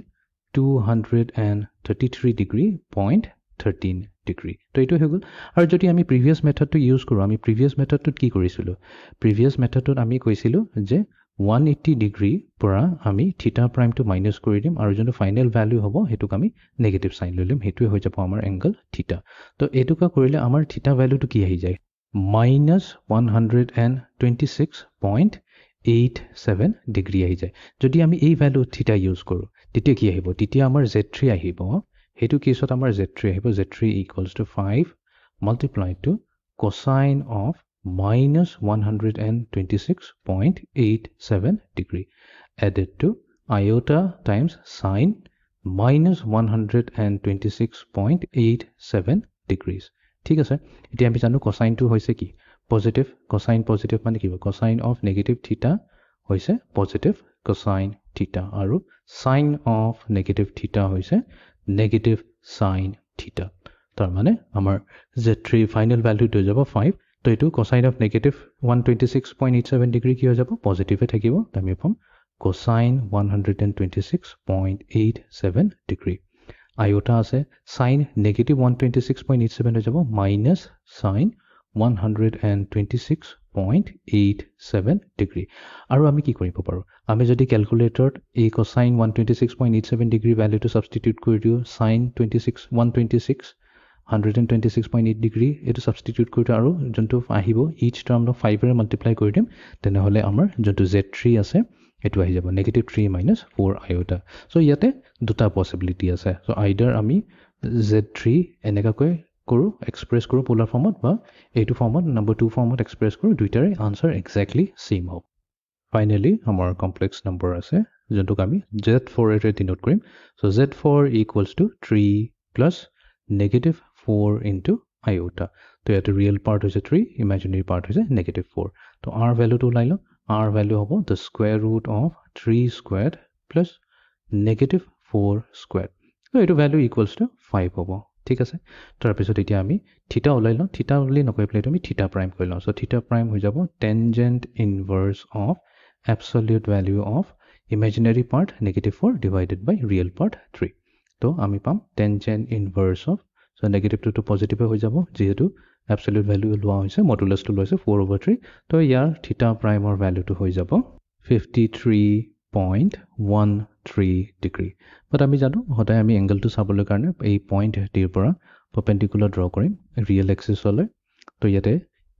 233 degree 0.13 degree. তো এইটো হৈ গ'ল আৰু যদি আমি প্ৰিভিয়াছ মেথডটো ইউজ কৰোঁ আমি প্ৰিভিয়াছ মেথডটোত কি কৰিছিলোঁ প্ৰিভিয়াছ মেথডটোত আমি কৈছিলোঁ যে 180 ডিগ্ৰী পৰা আমি থিটা প্ৰাইমটো মাইনাছ কৰি দিম আৰু যোনটো ফাইনেল ভ্যালু হ'ব হেতুক আমি নেগেটিভ সাইন লৈ লম হেতুৱে হৈ যাব আমাৰ এংগল থিটা তো এটুকা কৰিলে আমাৰ থিটা ভ্যালুটো কি আহি যায় -126.87 ডিগ্ৰী আহি যায় যদি আমি এই ভ্যালু থিটা ইউজ কৰোঁ তেতিয়া কি আহিব তেতিয়া আমাৰ z3 আহিব হেতু কেছত আমাৰ z3 আহিব z3 = 5 multiplied to cosine of -126.87 degree added to iota times sine -126.87 degrees ঠিক আছে এতিয়া আমি জানো cosine টো হৈছে কি positive cosine positive মানে কি cosine of negative theta হৈছে positive cosine theta আৰু sine of negative theta হৈছে negative sine theta তাৰ মানে আমাৰ z3 final value হৈ যাব 5 তো এটো cosine of negative 126.87 degree কি হৈ যাব positive এ থাকিব আমি পাম cosine 126.87 degree iota আছে sine negative 126.87 হৈ যাব minus sine 126.87 degree আৰু আমি কি কৰিব পাৰো আমি যদি ক্যালকুলেটৰত এই cosine 126.87 degree ভ্যালুটো সাবস্টিটিউট কৰি দিও sin 126.8 degree এটো সাবস্টিটিউট কৰি আৰু যোনটো আহিব each term of 5 array multiply কৰি দিম তেনেহলে আমাৰ যোনটো z3 আছে এটো আহি যাব -3 - 4 iota সো ইয়াতে দুটা পসিবিলিটি আছে সো আইদাৰ আমি z3 এনেকাকৈ কৰো এক্সপ্ৰেছ কৰো পোলাৰ ফৰ্মত বা এইটো ফৰ্মত নম্বৰ 2 ফৰ্মত এক্সপ্ৰেছ কৰো দুইটাৰে আনসাৰ এক্স্যাক্টলি সেম হ'ব ফাইনালি আমাৰ কমপ্লেক্স নম্বৰ আছে যোনটোক আমি z4 এৰে ডিনোট কৰিম so z4 = 3 plus -4 into iota তো এটা ৰিয়েল পাৰ্ট হৈছে 3 ইমাজিনাৰী পাৰ্ট হৈছে -4 তো r ভ্যালুটো ওলাই ল r value হ'ব the square root of 3 squared plus -4 squared so এটো value equals to 5 হ'ব ঠিক আছে তাৰ পিছত এতিয়া আমি থিটা ওলাই লওঁ থিটা বুলি নকৈ প্লেট আমি থিটা প্ৰাইম কৰি লওঁ সো থিটা প্ৰাইম হৈ যাব tangent inverse of absolute value of imaginary part -4 divided by real part 3 তো আমি পাম tangent inverse of so negative to positive হৈ যাব যেহেতু absolute value লোৱা হৈছে মডুলাস টো লৈছে 4/3 তো ইয়াৰ থিটা প্ৰাইমৰ ভ্যালুটো হৈ যাব 53.13 ডিগ্ৰী বাট আমি জানো হদাই আমি এংগলটো চাবলৈ কাৰণে এই পইণ্ট টিৰ পৰা পাৰপেন্ডিকুলাৰ ড্ৰ কৰিম ৰিয়েল এক্সিস হলে তো ইয়াতে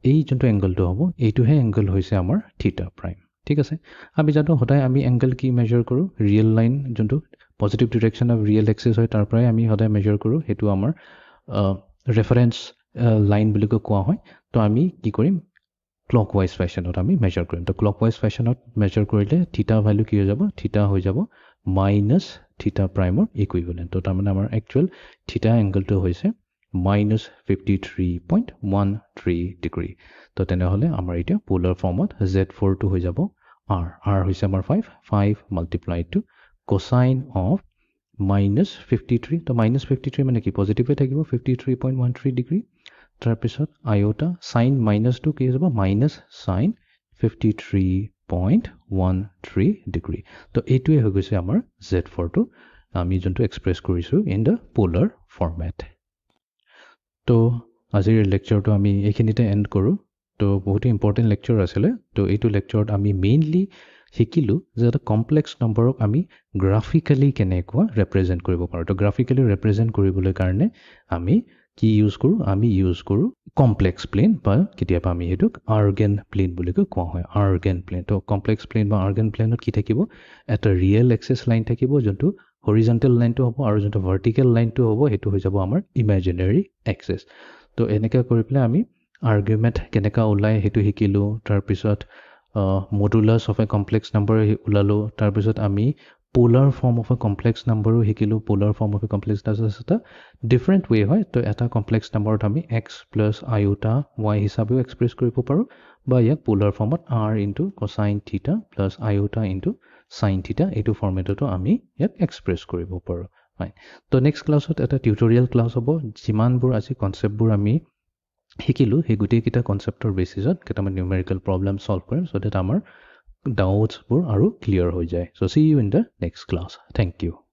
এই যোনটো এংগলটো হ'ব এইটোহে এংগল হৈছে আমাৰ থিটা প্ৰাইম ঠিক আছে আমি জানো হদাই আমি এংগল কি মেজাৰ কৰো ৰিয়েল লাইন যোনটো positive direction of real axis হয় তাৰ পৰাই আমি হদাই মেজাৰ কৰো হেতু আমাৰ ৰেফাৰেন্স লাইন বুলি কোৱা হয় তো আমি কি কৰিম ক্লকৱাইজ ফ্যাশনত আমি মেজাৰ কৰিম তো ক্লকৱাইজ ফ্যাশনত মেজাৰ কৰিলে থিটা ভ্যালু কি হৈ যাব থিটা হৈ যাব মাইনাস থিটা প্ৰাইমৰ ইকুইভ্যালেন্ট তো তাৰ মানে আমাৰ একচুয়াল থিটা এংগলটো হৈছে -53.13 ডিগ্ৰী তো তেনেহলে আমাৰ এটা পোলাৰ ফৰ্মত z4 টো হৈ যাব r হৈছে আমাৰ 5 multiplied to cosine of -53 তো -53 মানে কি পজিটিভ এ থাকিব 53.13 ডিগ্ৰী তাৰ পিছত iota sin -2 কি হ'ব -sin 53.13 ডিগ্ৰী তো এইটোৱে হৈ গৈছে আমাৰ z4 টো আমি যোনটো এক্সপ্ৰেছ কৰিছো ইন দা পোলাৰ ফৰমেট তো আজিৰ লেকচাৰটো আমি এইখিনিতে এন্ড কৰো তো বহুত ইম্পৰ্টেন্ট লেকচাৰ আছিল তো এইটো লেকচাৰত আমি মেইনলি শিকিলো যে এটা কমপ্লেক্স নম্বৰক আমি গ্ৰাফিক্যালি কেনেকুৱা ৰিপ্ৰেজেন্ট কৰিব পাৰো তো গ্ৰাফিক্যালি ৰিপ্ৰেজেন্ট কৰিবলৈ কাৰণে আমি কি ইউজ কৰো আমি ইউজ কৰো কমপ্লেক্স প্লেন বা কেতিয়াবা আমি হেতুক আৰ্গেন প্লেন বুলি কোৱা হয় আৰ্গেন প্লেন তো কমপ্লেক্স প্লেন বা আৰ্গেন প্লেনত কি থাকিব এটা ৰিয়েল এক্সিস লাইন থাকিব যোনটো হৰিজন্টেল লাইনটো হ'ব আৰু যোনটো ভাৰ্টিকেল লাইনটো হ'ব হেতু হৈ যাব আমাৰ ইমাজিনাৰী এক্সিস তো এনেকা কৰি পেলাই আমি আৰ্গুমেন্ট কেনেকা ওলাই হেতু শিকিলো তাৰ পিছত modulus of a complex number ওলালোঁ তাৰপিছত আমি polar form of a complex নাম্বাৰো শিকিলোঁ polar form of a complex number এটা ডিফাৰেণ্ট ৱে হয় তো এটা কমপ্লেক্স নাম্বাৰত আমি এক্স প্লাছ আইঅ'টা ৱাই হিচাপেও এক্সপ্ৰেছ কৰিব পাৰোঁ বা ইয়াক পোলাৰ ফৰ্মত আৰ ইনটু কচাইন থিটা প্লাছ আইঅ'টা ইনটু চাইন থিটা এইটো ফৰ্মেটতো আমি ইয়াক এক্সপ্ৰেছ কৰিব পাৰোঁ হয় তো নেক্সট ক্লাছত এটা টিউটৰিয়েল ক্লাছ হ'ব যিমানবোৰ আজি কনচেপ্টবোৰ আমি শিকিলোঁ সেই গোটেইকেইটা কনচেপ্টৰ বেচিছত কেইটামান নিউমেৰিকেল প্ৰব্লেম ছল্ভ কৰিম চ' ডেট আমাৰ ডাউটছবোৰ আৰু ক্লিয়াৰ হৈ যায় so' see you in the next class thank U